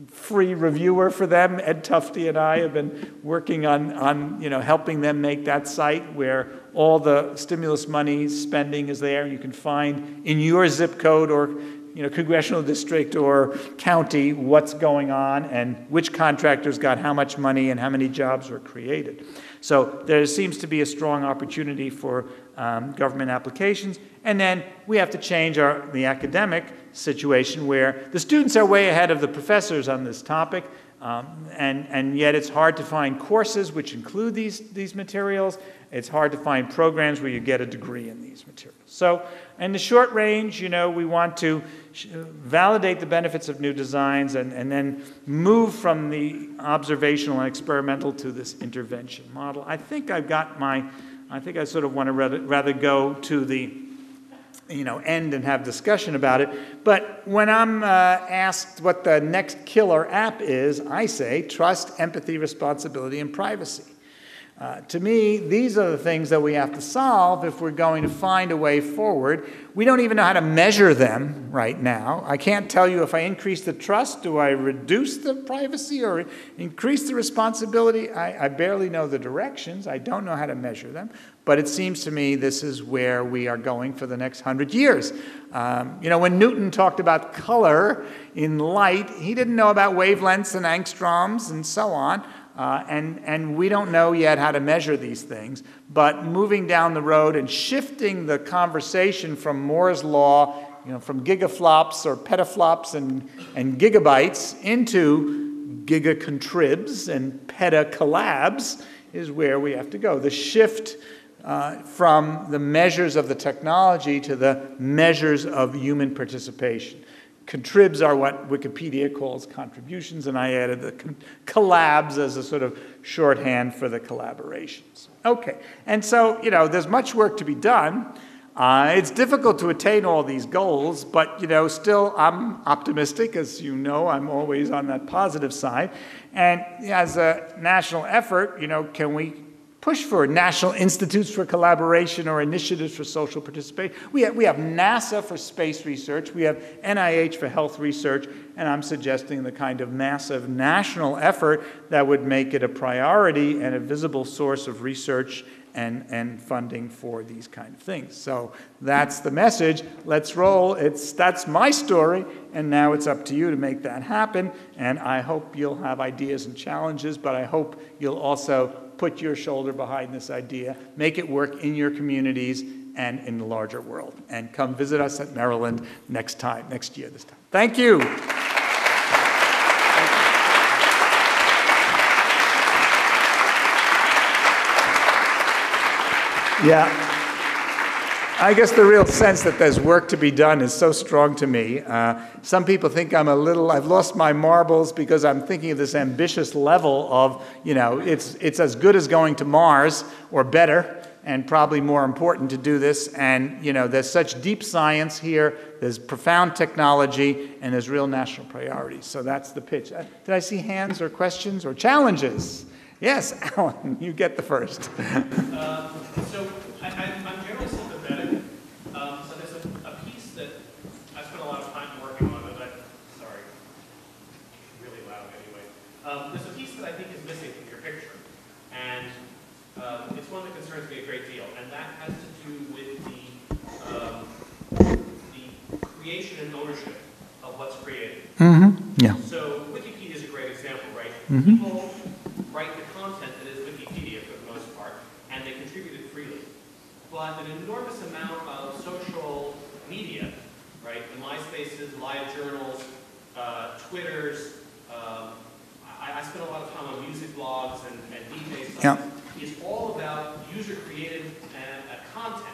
free reviewer for them. Ed Tufte and I have been working on you know, helping them make that site where all the stimulus money spending is there. You can find in your zip code or, you know, congressional district or county what's going on and which contractors got how much money and how many jobs were created. So there seems to be a strong opportunity for government applications. And then we have to change the academic situation where the students are way ahead of the professors on this topic, and yet it's hard to find courses which include these materials. It's hard to find programs where you get a degree in these materials. So in the short range, you know, we want to validate the benefits of new designs and then move from the observational and experimental to this intervention model. I think I've got I think I sort of want to rather go to the, you know, end and have discussion about it. But when I'm asked what the next killer app is, I say trust, empathy, responsibility, and privacy. To me, these are the things that we have to solve if we're going to find a way forward. We don't even know how to measure them right now. I can't tell you if I increase the trust, do I reduce the privacy or increase the responsibility? I barely know the directions. I don't know how to measure them. But it seems to me this is where we are going for the next 100 years. You know, when Newton talked about color in light, he didn't know about wavelengths and angstroms and so on. And we don't know yet how to measure these things, but moving down the road and shifting the conversation from Moore's law, you know, from gigaflops or petaflops and gigabytes into gigacontribs and petacollabs is where we have to go. The shift from the measures of the technology to the measures of human participation. Contribs are what Wikipedia calls contributions, and I added the collabs as a sort of shorthand for the collaborations. Okay, and so, you know, there's much work to be done. It's difficult to attain all these goals, but, you know, still I'm optimistic. As you know, I'm always on that positive side. And as a national effort, you know, can we push for national institutes for collaboration or initiatives for social participation. We have NASA for space research. We have NIH for health research. And I'm suggesting the kind of massive national effort that would make it a priority and a visible source of research and funding for these kind of things. So that's the message. Let's roll. That's my story, and now it's up to you to make that happen. And I hope you'll have ideas and challenges, but I hope you'll also put your shoulder behind this idea, make it work in your communities and in the larger world. And come visit us at Maryland next year this time. Thank you. Yeah, I guess the real sense that there's work to be done is so strong to me. Some people think I've lost my marbles because I'm thinking of this ambitious level of, it's as good as going to Mars or better, and probably more important to do this. And, there's such deep science here, there's profound technology, and there's real national priorities. So that's the pitch. Did I see hands or questions or challenges? Yes, Alan, you get the first. So I'm generally sympathetic. So there's a piece that I spent a lot of time working on, sorry, really loud anyway. There's a piece that I think is missing from your picture, and it's one that concerns me a great deal, and that has to do with the creation and ownership of what's created. Mm-hmm. Yeah. So Wikipedia is a great example, right? Mm-hmm. People write the content that is Wikipedia for the most part, and they contribute it freely. But an enormous amount of social media, right, the MySpaces, LiveJournals, Twitters, I spend a lot of time on music blogs and DJ sites, yeah. is all about user-created content.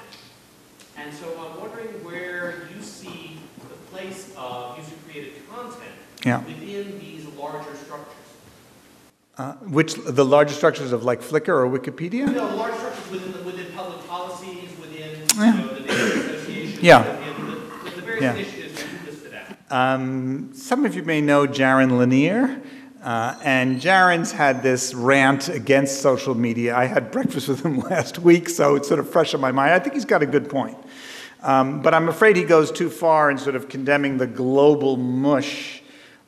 And so I'm wondering where you see the place of user-created content within these larger structures. The larger structures of like Flickr or Wikipedia? No, the large structures within public policies, within the neighborhood associations, within the various initiatives that you listed out. Some of you may know Jaron Lanier, and Jaron's had this rant against social media. I had breakfast with him last week, so it's sort of fresh on my mind. I think he's got a good point. But I'm afraid he goes too far in sort of condemning the global mush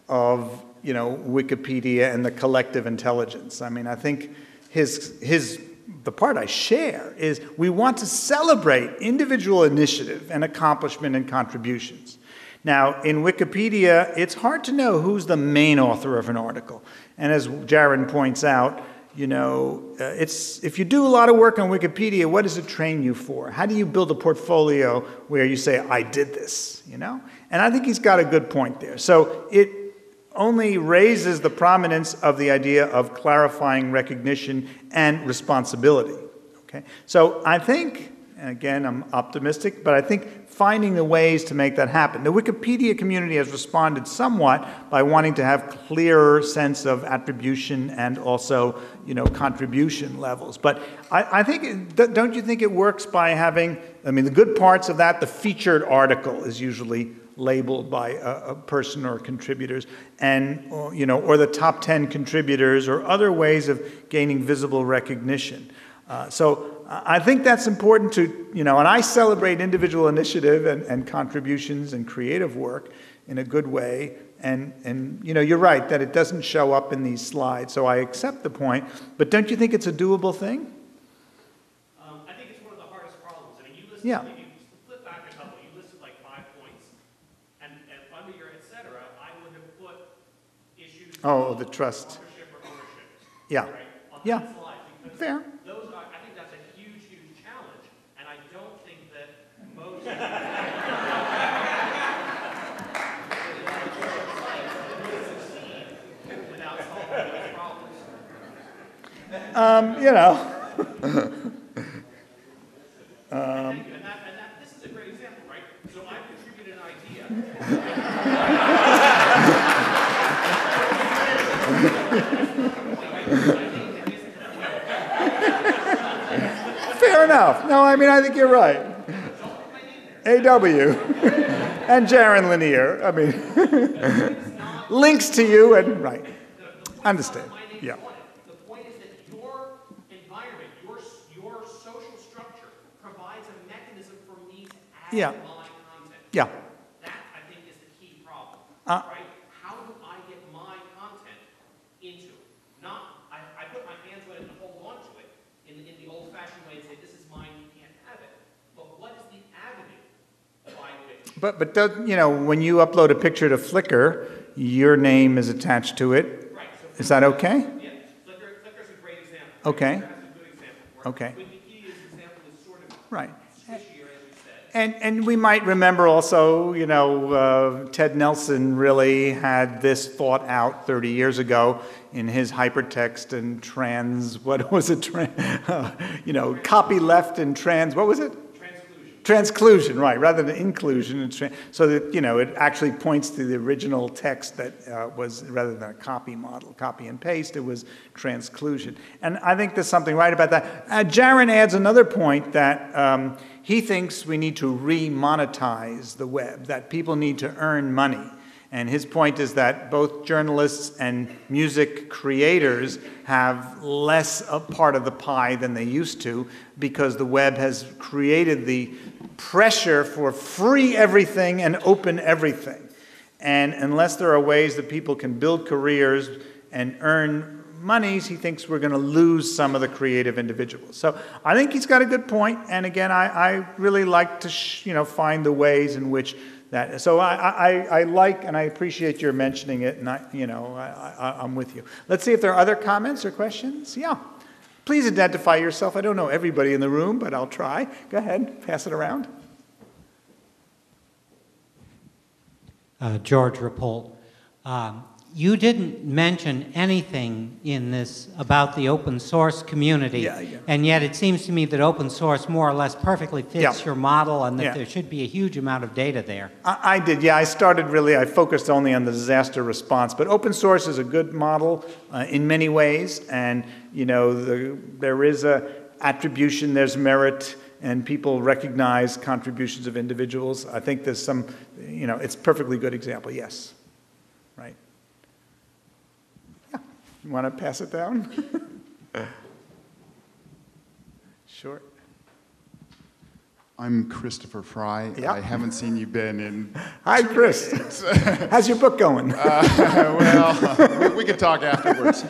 of Wikipedia and the collective intelligence. I mean, I think the part I share is we want to celebrate individual initiative and accomplishment and contributions. Now, in Wikipedia, it's hard to know who's the main author of an article. And as Jaron points out, if you do a lot of work on Wikipedia, what does it train you for? How do you build a portfolio where you say, I did this, And I think he's got a good point there. So it only raises the prominence of the idea of clarifying recognition and responsibility. Okay? So I think, and again, I'm optimistic, but I think finding the ways to make that happen. The Wikipedia community has responded somewhat by wanting to have clearer sense of attribution and also, contribution levels. But I think, don't you think it works by having, the good parts of that, the featured article is usually labeled by a person or contributors, and or the top 10 contributors or other ways of gaining visible recognition. So I think that's important to, and I celebrate individual initiative and contributions and creative work in a good way. And you're right that it doesn't show up in these slides, so I accept the point. But don't you think it's a doable thing? I think it's one of the hardest problems. I mean, you listed, if you flip back a couple, you listed like 5 points. And under your et cetera, I would have put issues of the trust. Authorship or ownership. Yeah. Right? On Yeah. that slide, because fair. Those are, I think that's a huge, huge challenge. And I don't think that most without solving those problems. Thank you. And this is a great example, right? So I contributed an idea. Fair enough. No, I think you're right. AW and Jaron Lanier. Links to you and right. Understand. Yeah. The point is that your environment, your Yeah. my content. Yeah. That, I think, is the key problem, Uh, right? How do I get my content into it? Not, I put my hands on it and hold on to it in the old-fashioned way and say, this is mine, you can't have it. But what is the avenue by which? But you know, when you upload a picture to Flickr, your name is attached to it. Right. So Is that okay? yeah, Flickr's a great example. Okay. Flickr has a good example. Where Okay. Wikipedia's example is sort of Right. squishier, as we said. And we might remember also, you know, Ted Nelson really had this thought out 30 years ago in his hypertext and what was it? You know, copy left and what was it? Transclusion, right, rather than inclusion. So that, you know, it actually points to the original text that was, rather than a copy model, copy and paste, it was transclusion. And I think there's something right about that. Jaron adds another point that he thinks we need to re-monetize the web, that people need to earn money. And his point is that both journalists and music creators have less a part of the pie than they used to, because the web has created the pressure for free everything and open everything. And unless there are ways that people can build careers and earn monies, he thinks we're going to lose some of the creative individuals. So I think he's got a good point. And again, I really like to find the ways in which that. So I like and I appreciate your mentioning it, and I'm with you. Let's see if there are other comments or questions. Yeah. Please identify yourself. I don't know everybody in the room, but I'll try. Go ahead, pass it around. George Rapolt. You didn't mention anything in this about the open source community, and yet it seems to me that open source more or less perfectly fits your model, and that there should be a huge amount of data there. I did, yeah. I focused only on the disaster response, but open source is a good model in many ways, and there is a attribution, there's merit, and people recognize contributions of individuals. I think there's some, it's a perfectly good example, yes. Right. You want to pass it down? Sure. I'm Christopher Fry. Yeah. I haven't seen you been in... Hi, Chris. How's your book going? Well, we could talk afterwards.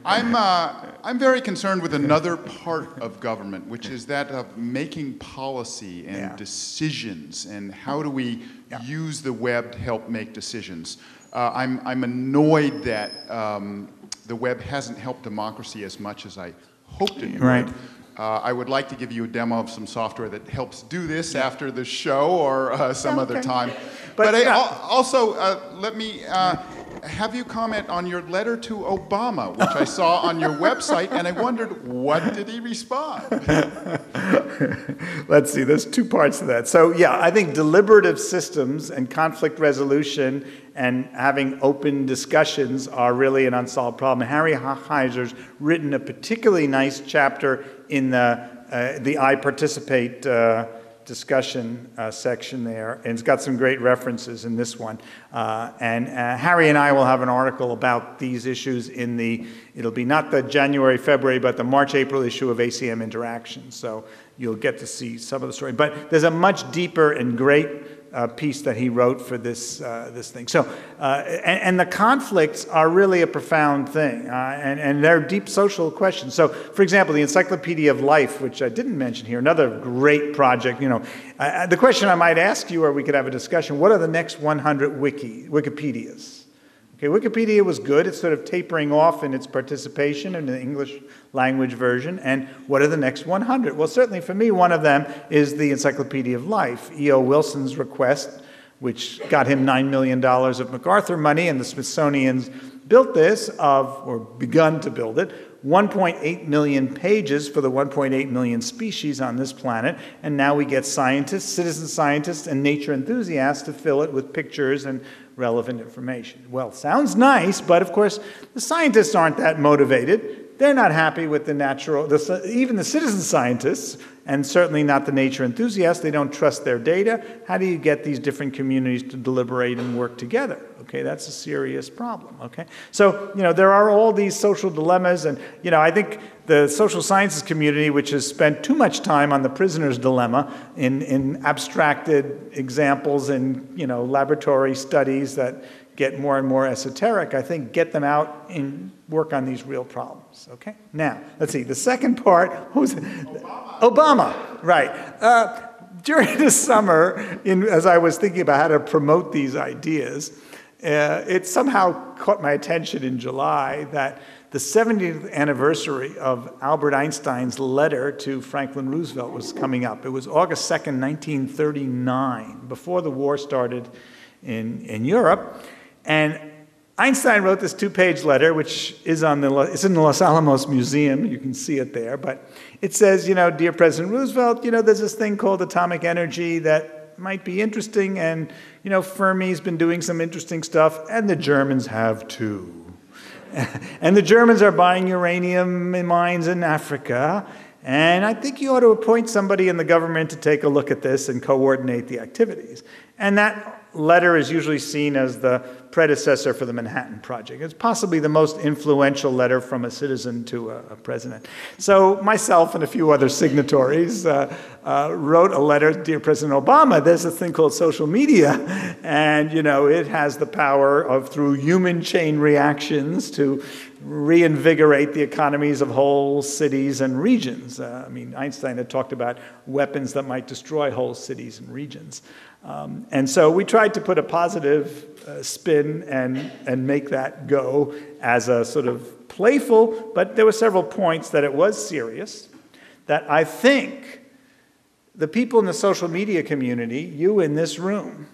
I'm very concerned with another part of government, which is that of making policy and decisions, and how do we use the web to help make decisions. I'm annoyed that the web hasn't helped democracy as much as I hoped it would. Right. I would like to give you a demo of some software that helps do this after the show or some other time. But also, let me have you comment on your letter to Obama, which I saw on your website, and I wondered, what did he respond? Let's see, there's two parts to that. So yeah, I think deliberative systems and conflict resolution and having open discussions are really an unsolved problem. Harry Heiser's written a particularly nice chapter in the I Participate discussion section there, and it's got some great references in this one. And Harry and I will have an article about these issues in it'll be not the January, February, but the March, April issue of ACM Interaction. So you'll get to see some of the story. But there's a much deeper and great piece that he wrote for this thing. So, and the conflicts are really a profound thing, and they're deep social questions. So, for example, the Encyclopedia of Life, which I didn't mention here, another great project. The question I might ask you, or we could have a discussion: what are the next 100 Wikipedias? Okay, Wikipedia was good. It's sort of tapering off in its participation in the English language version. And what are the next 100? Well, certainly for me, one of them is the Encyclopedia of Life. E.O. Wilson's request, which got him $9 million of MacArthur money, and the Smithsonian's built this or begun to build it, 1.8 million pages for the 1.8 million species on this planet, and now we get scientists, citizen scientists, and nature enthusiasts to fill it with pictures and relevant information. Well, sounds nice, but of course, the scientists aren't that motivated. They're not happy with the natural, even the citizen scientists, and certainly not the nature enthusiasts. They don't trust their data. How do you get these different communities to deliberate and work together? Okay, that's a serious problem, okay? So, there are all these social dilemmas, and, I think the social sciences community, which has spent too much time on the prisoner's dilemma in abstracted examples and, laboratory studies that get more and more esoteric, I think get them out and work on these real problems, okay? Now, let's see, the second part, who's Obama, right. During the summer, as I was thinking about how to promote these ideas, it somehow caught my attention in July that the 70th anniversary of Albert Einstein's letter to Franklin Roosevelt was coming up. It was August 2nd, 1939, before the war started in Europe. And Einstein wrote this 2-page letter, which is it's in the Los Alamos Museum. You can see it there. But it says, Dear President Roosevelt, there's this thing called atomic energy that might be interesting. And, Fermi's been doing some interesting stuff. And the Germans have too. And the Germans are buying uranium mines in Africa. And I think you ought to appoint somebody in the government to take a look at this and coordinate the activities. And that letter is usually seen as the predecessor for the Manhattan Project. It's possibly the most influential letter from a citizen to a president. So myself and a few other signatories wrote a letter, Dear President Obama, there's a thing called social media, and it has the power of, through human chain reactions, to reinvigorate the economies of whole cities and regions. Einstein had talked about weapons that might destroy whole cities and regions. And so we tried to put a positive spin and make that go as a sort of playful, but there were several points that it was serious, that I think the people in the social media community, you in this room,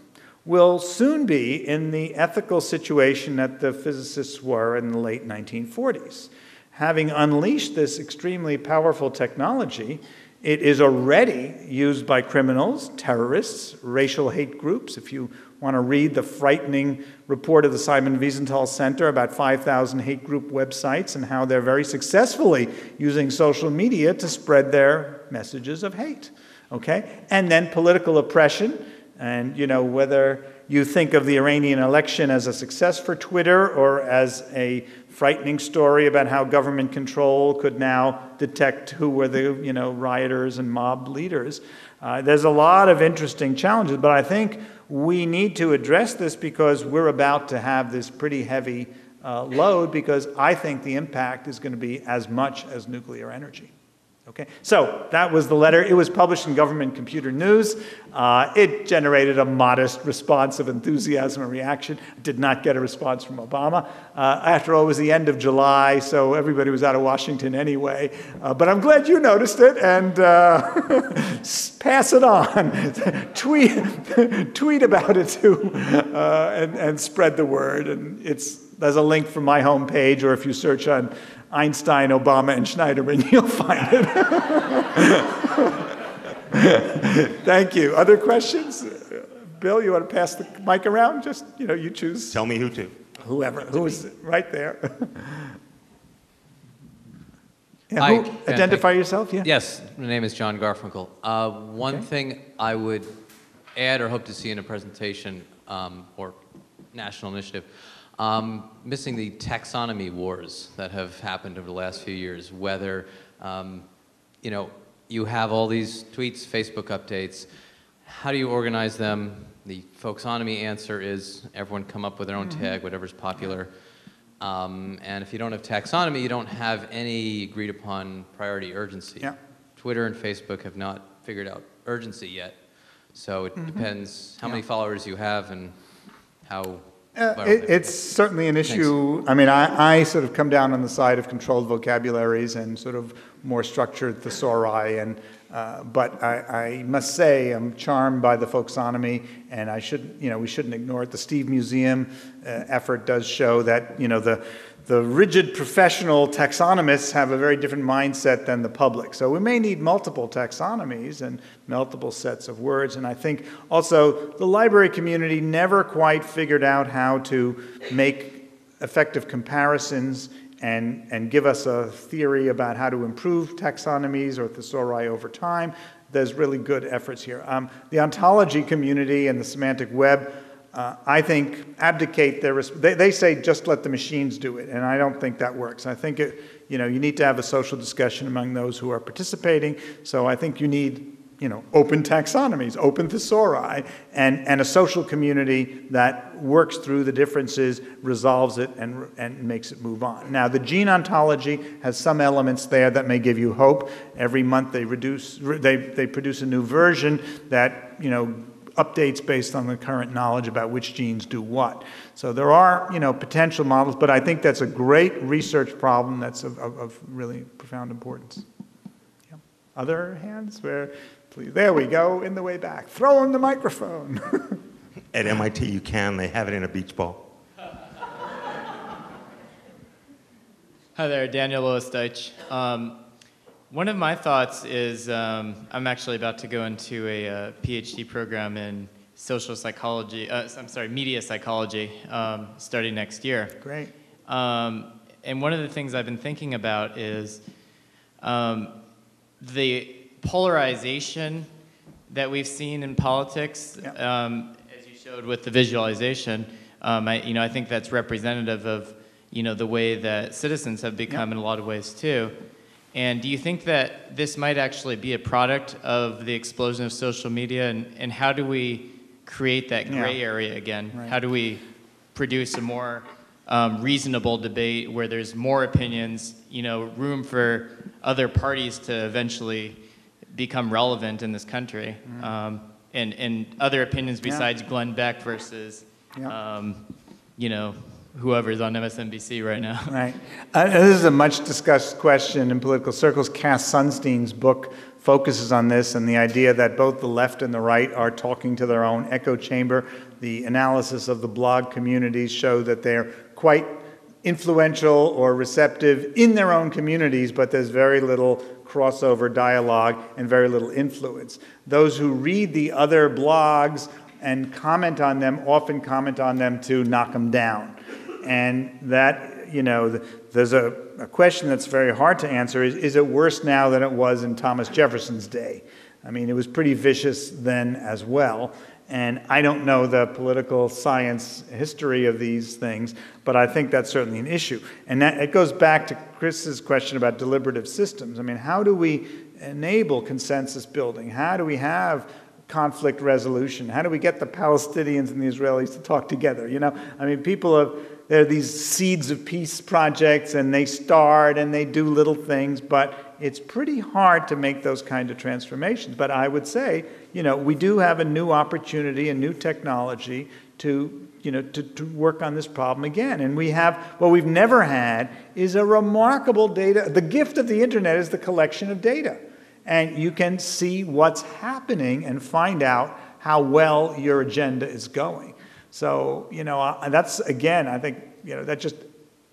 will soon be in the ethical situation that the physicists were in the late 1940s. Having unleashed this extremely powerful technology, it is already used by criminals, terrorists, racial hate groups. If you want to read the frightening report of the Simon Wiesenthal Center about 5,000 hate group websites and how they're very successfully using social media to spread their messages of hate, okay? And then political oppression, and whether you think of the Iranian election as a success for Twitter or as a frightening story about how government control could now detect who were the rioters and mob leaders. There's a lot of interesting challenges, but I think we need to address this because we're about to have this pretty heavy load, because I think the impact is going to be as much as nuclear energy. Okay, so that was the letter. It was published in Government Computer News. It generated a modest response of enthusiasm and reaction. It did not get a response from Obama. After all, it was the end of July, so everybody was out of Washington anyway. But I'm glad you noticed it, and pass it on. tweet about it too, and spread the word. And there's a link from my homepage, or if you search on Einstein, Obama, and Shneiderman, you'll find it. Thank you. Other questions? Bill, you want to pass the mic around? Just, you choose. Tell me who to. Whoever. Who's right there. Yeah, Hi, identify yourself, yeah? Yes, my name is John Garfinkel. One thing I would add or hope to see in a presentation or national initiative, missing the taxonomy wars that have happened over the last few years, whether, you have all these tweets, Facebook updates, how do you organize them? The folksonomy answer is everyone come up with their own tag, whatever's popular. And if you don't have taxonomy, you don't have any agreed upon priority urgency. Yeah. Twitter and Facebook have not figured out urgency yet. So it depends how many followers you have and how... It's certainly an issue. Thanks. I mean, I sort of come down on the side of controlled vocabularies and sort of more structured thesauri, and but I must say I'm charmed by the folksonomy, and we shouldn't ignore it. The Steve Museum effort does show that the rigid professional taxonomists have a very different mindset than the public. So we may need multiple taxonomies and multiple sets of words. And I think also the library community never quite figured out how to make effective comparisons and give us a theory about how to improve taxonomies or thesauri over time. There's really good efforts here. The ontology community and the semantic web, I think, abdicate their, they say just let the machines do it, and I don't think that works. I think you need to have a social discussion among those who are participating, so I think you need open taxonomies, open thesauri, and a social community that works through the differences, resolves it, and makes it move on. Now, the gene ontology has some elements there that may give you hope. Every month they produce a new version that, updates based on the current knowledge about which genes do what. So there are, potential models, but I think that's a great research problem that's of really profound importance. Yeah. Other hands? Please. There we go, in the way back. Throw him the microphone. At MIT, you can. They have it in a beach ball. Hi there, Daniel Lois-Deitch. One of my thoughts is I'm actually about to go into a PhD program in social psychology, media psychology, starting next year. Great. And one of the things I've been thinking about is the polarization that we've seen in politics, as you showed with the visualization. I think that's representative of the way that citizens have become in a lot of ways too. And do you think that this might actually be a product of the explosion of social media, and how do we create that gray area again? Right. How do we produce a more reasonable debate where there's more opinions, room for other parties to eventually become relevant in this country, and other opinions besides Glenn Beck versus, whoever's on MSNBC right now. Right. This is a much discussed question in political circles. Cass Sunstein's book focuses on this and the idea that both the left and the right are talking to their own echo chamber. The analysis of the blog communities show that they're quite influential or receptive in their own communities, but there's very little crossover dialogue and very little influence. Those who read the other blogs and comment on them often comment on them to knock them down. And that, there's a question that's very hard to answer. Is it worse now than it was in Thomas Jefferson's day? I mean, it was pretty vicious then as well. And I don't know the political science history of these things, but I think that's certainly an issue. And it goes back to Chris's question about deliberative systems. I mean, how do we enable consensus building? How do we have conflict resolution? How do we get the Palestinians and the Israelis to talk together? I mean, there are these seeds of peace projects, and they start and they do little things, but it's pretty hard to make those kind of transformations. But I would say, we do have a new opportunity, a new technology to work on this problem again. And what we've never had is a remarkable data. The gift of the internet is the collection of data. And you can see what's happening and find out how well your agenda is going. So, that's, again, I think, that's just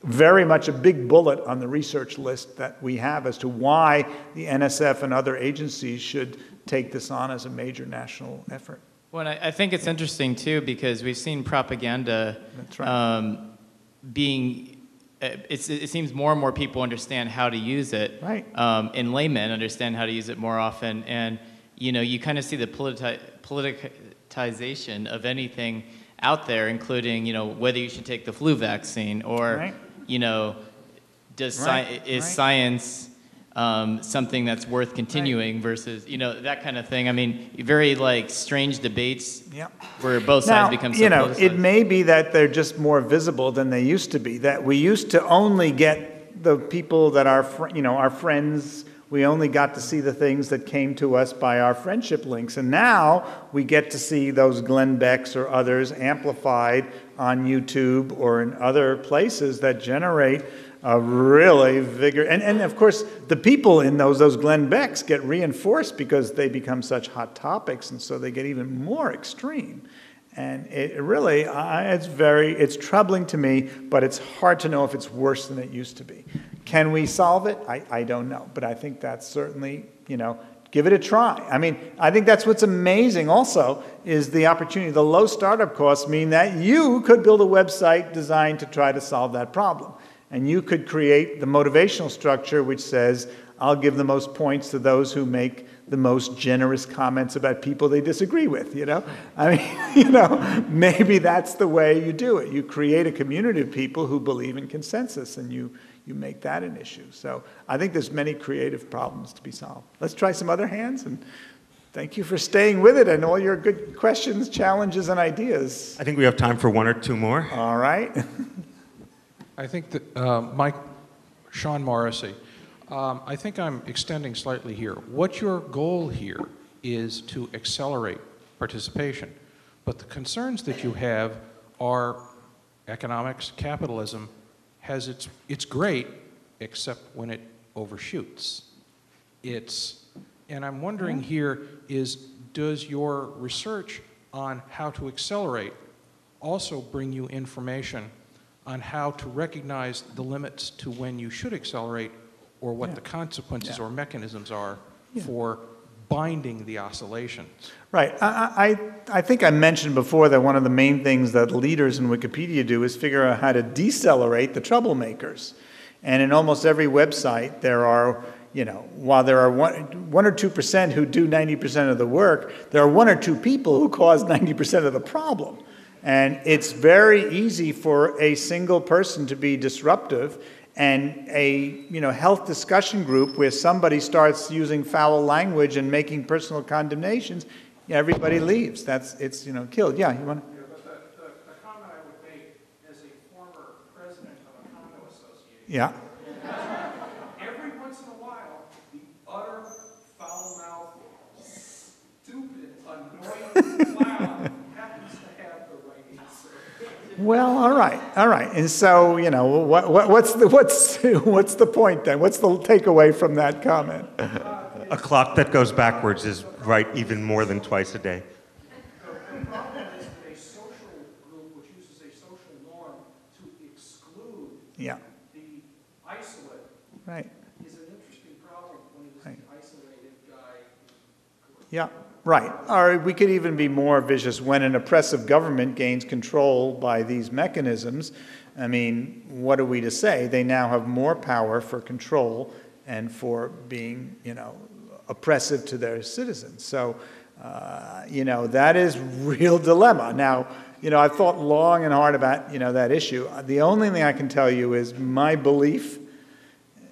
very much a big bullet on the research list that we have as to why the NSF and other agencies should take this on as a major national effort. Well, and I think it's interesting, too, because we've seen propaganda it seems more and more people understand how to use it. Right. And laymen understand how to use it more often. And, you kind of see the politicization of anything out there, including, whether you should take the flu vaccine or, is science something that's worth continuing versus, that kind of thing. I mean, very strange debates where both sides become so politicized. It may be that they're just more visible than they used to be, that we used to only get the people that are, our friends. We only got to see the things that came to us by our friendship links. And now we get to see those Glenn Becks or others amplified on YouTube or in other places that generate a really vigorous... And of course, the people in those Glenn Becks get reinforced because they become such hot topics, and so they get even more extreme. And it really, it's troubling to me, but it's hard to know if it's worse than it used to be. Can we solve it? I don't know, but I think that's certainly, give it a try. I mean, I think that's what's amazing also is the opportunity. The low startup costs mean that you could build a website designed to try to solve that problem. And you could create the motivational structure which says, I'll give the most points to those who make the most generous comments about people they disagree with, you know? I mean, you know, maybe that's the way you do it. You create a community of people who believe in consensus, and you make that an issue. So I think there's many creative problems to be solved. Let's try some other hands, and thank you for staying with it and all your good questions, challenges, and ideas. I think we have time for one or two more. All right. I think that Sean Morrissey, I think I'm extending slightly here. What your goal here is to accelerate participation, but the concerns that you have are economics, capitalism has it's great, except when it overshoots. And I'm wondering here is, does your research on how to accelerate also bring you information on how to recognize the limits to when you should accelerate, or what the consequences or mechanisms are for binding the oscillations? Right. I think I mentioned before that one of the main things that leaders in Wikipedia do is figure out how to decelerate the troublemakers. And in almost every website, there are, you know, while there are 1 or 2% who do 90% of the work, there are 1 or 2 people who cause 90% of the problem. And it's very easy for a single person to be disruptive, and a health discussion group where somebody starts using foul language and making personal condemnations, everybody leaves. It's killed. Yeah, you want to? Yeah, but the comment I would make as a former president of a condo association. Yeah. Every once in a while, the utter foul-mouthed, stupid, annoying clown happens to have the right answer. Well, all right. And so, what's the point then? What's the takeaway from that comment? A clock that goes backwards is right even more than twice a day. The problem is that a social group which uses a social norm to exclude the isolate is an interesting problem when it is the isolated guy. Yeah. Right. Or we could even be more vicious when an oppressive government gains control by these mechanisms. I mean, what are we to say? They now have more power for control and for being, oppressive to their citizens. So, that is real dilemma. Now, I've thought long and hard about, that issue. The only thing I can tell you is my belief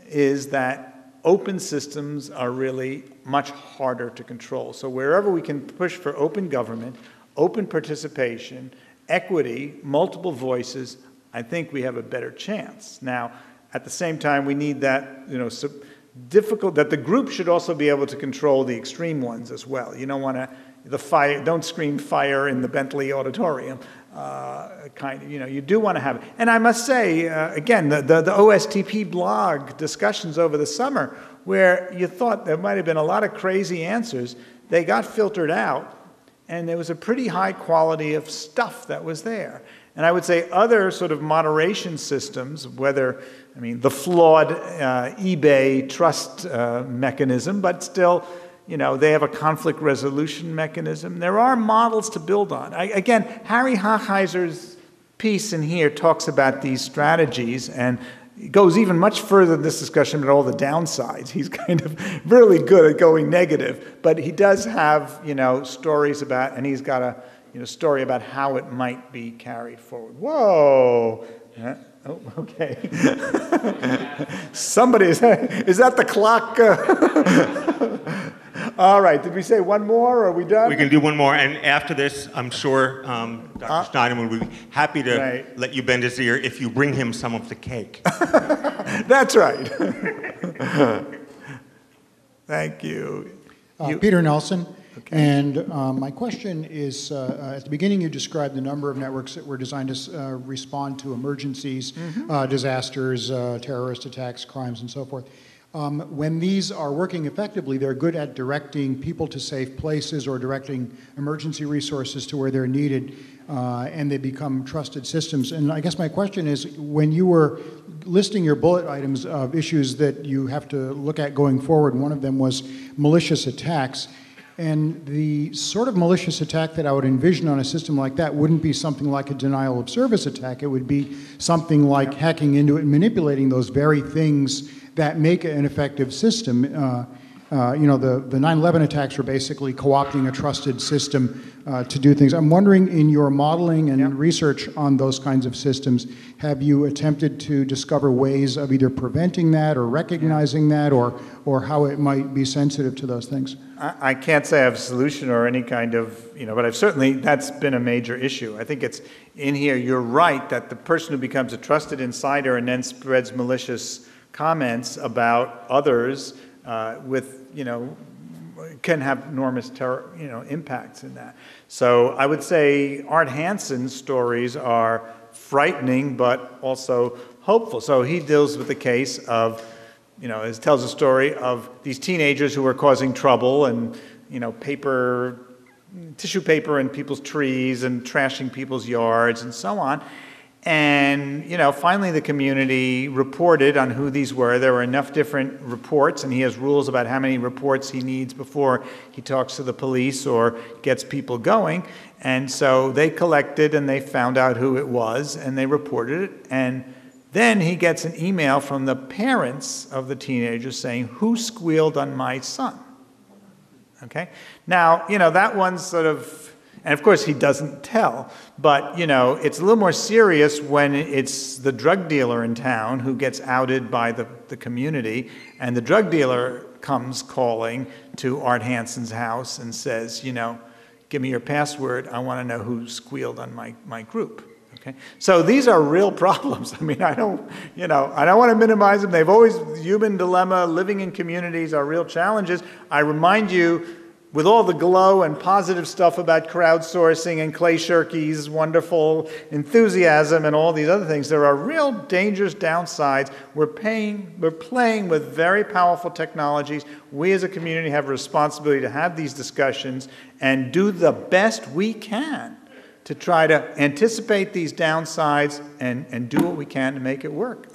is that open systems are really much harder to control. So wherever we can push for open government, open participation, equity, multiple voices, I think we have a better chance. Now, at the same time, we need that, that the group should also be able to control the extreme ones as well. You don't want to, don't scream fire in the Bentley auditorium. You do want to have it. And I must say, again, the OSTP blog discussions over the summer, where you thought there might have been a lot of crazy answers, they got filtered out, and there was a pretty high quality of stuff that was there. And I would say other sort of moderation systems, whether, the flawed eBay trust mechanism, but still, they have a conflict resolution mechanism. There are models to build on. Again, Harry Hochheiser's piece in here talks about these strategies and goes even much further in this discussion about all the downsides. He's kind of really good at going negative, but he does have, stories about, and he's got a, story about how it might be carried forward. Whoa! Oh, okay. Somebody, is that the clock? All right, did we say one more, or are we done? We can do one more, and after this, I'm sure Dr. Shneiderman would be happy to let you bend his ear if you bring him some of the cake. That's right. Thank you. Peter Nelson. Okay. And my question is, at the beginning you described the number of networks that were designed to respond to emergencies, disasters, terrorist attacks, crimes, and so forth. When these are working effectively, they're good at directing people to safe places or directing emergency resources to where they're needed, and they become trusted systems. And I guess my question is, when you were listing your bullet items of issues that you have to look at going forward, one of them was malicious attacks. And the sort of malicious attack that I would envision on a system like that wouldn't be something like a denial of service attack. It would be something like hacking into it and manipulating those very things that make it an effective system. You know, the 9/11 attacks were basically co-opting a trusted system to do things. I'm wondering, in your modeling and research on those kinds of systems, have you attempted to discover ways of either preventing that or recognizing that, or how it might be sensitive to those things? I can't say I have a solution or any kind of, you know, but I've certainly, that's been a major issue. I think it's in here, you're right, that the person who becomes a trusted insider and then spreads malicious comments about others with, you know, can have enormous impacts in that. So I would say Art Hansen's stories are frightening, but also hopeful. So he deals with the case of, you know, it tells a story of these teenagers who are causing trouble and, you know, tissue paper in people's trees and trashing people's yards and so on. And, you know, finally the community reported on who these were. There were enough different reports, and he has rules about how many reports he needs before he talks to the police or gets people going. And so they collected and they found out who it was and they reported it. And then he gets an email from the parents of the teenagers saying, "Who squealed on my son?" Okay? Now, you know, that one's sort of, and of course he doesn't tell, but, you know, it's a little more serious when it's the drug dealer in town who gets outed by the community, and the drug dealer comes calling to Art Hansen's house and says, you know, "Give me your password, I want to know who squealed on my group." Okay? So these are real problems. I mean, I don't want to minimize them. They've always, human dilemma, living in communities are real challenges. I remind you, with all the glow and positive stuff about crowdsourcing and Clay Shirky's wonderful enthusiasm and all these other things, there are real dangerous downsides. We're playing with very powerful technologies. We as a community have a responsibility to have these discussions and do the best we can to try to anticipate these downsides and do what we can to make it work.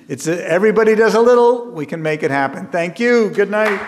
Everybody does a little, we can make it happen. Thank you. Good night.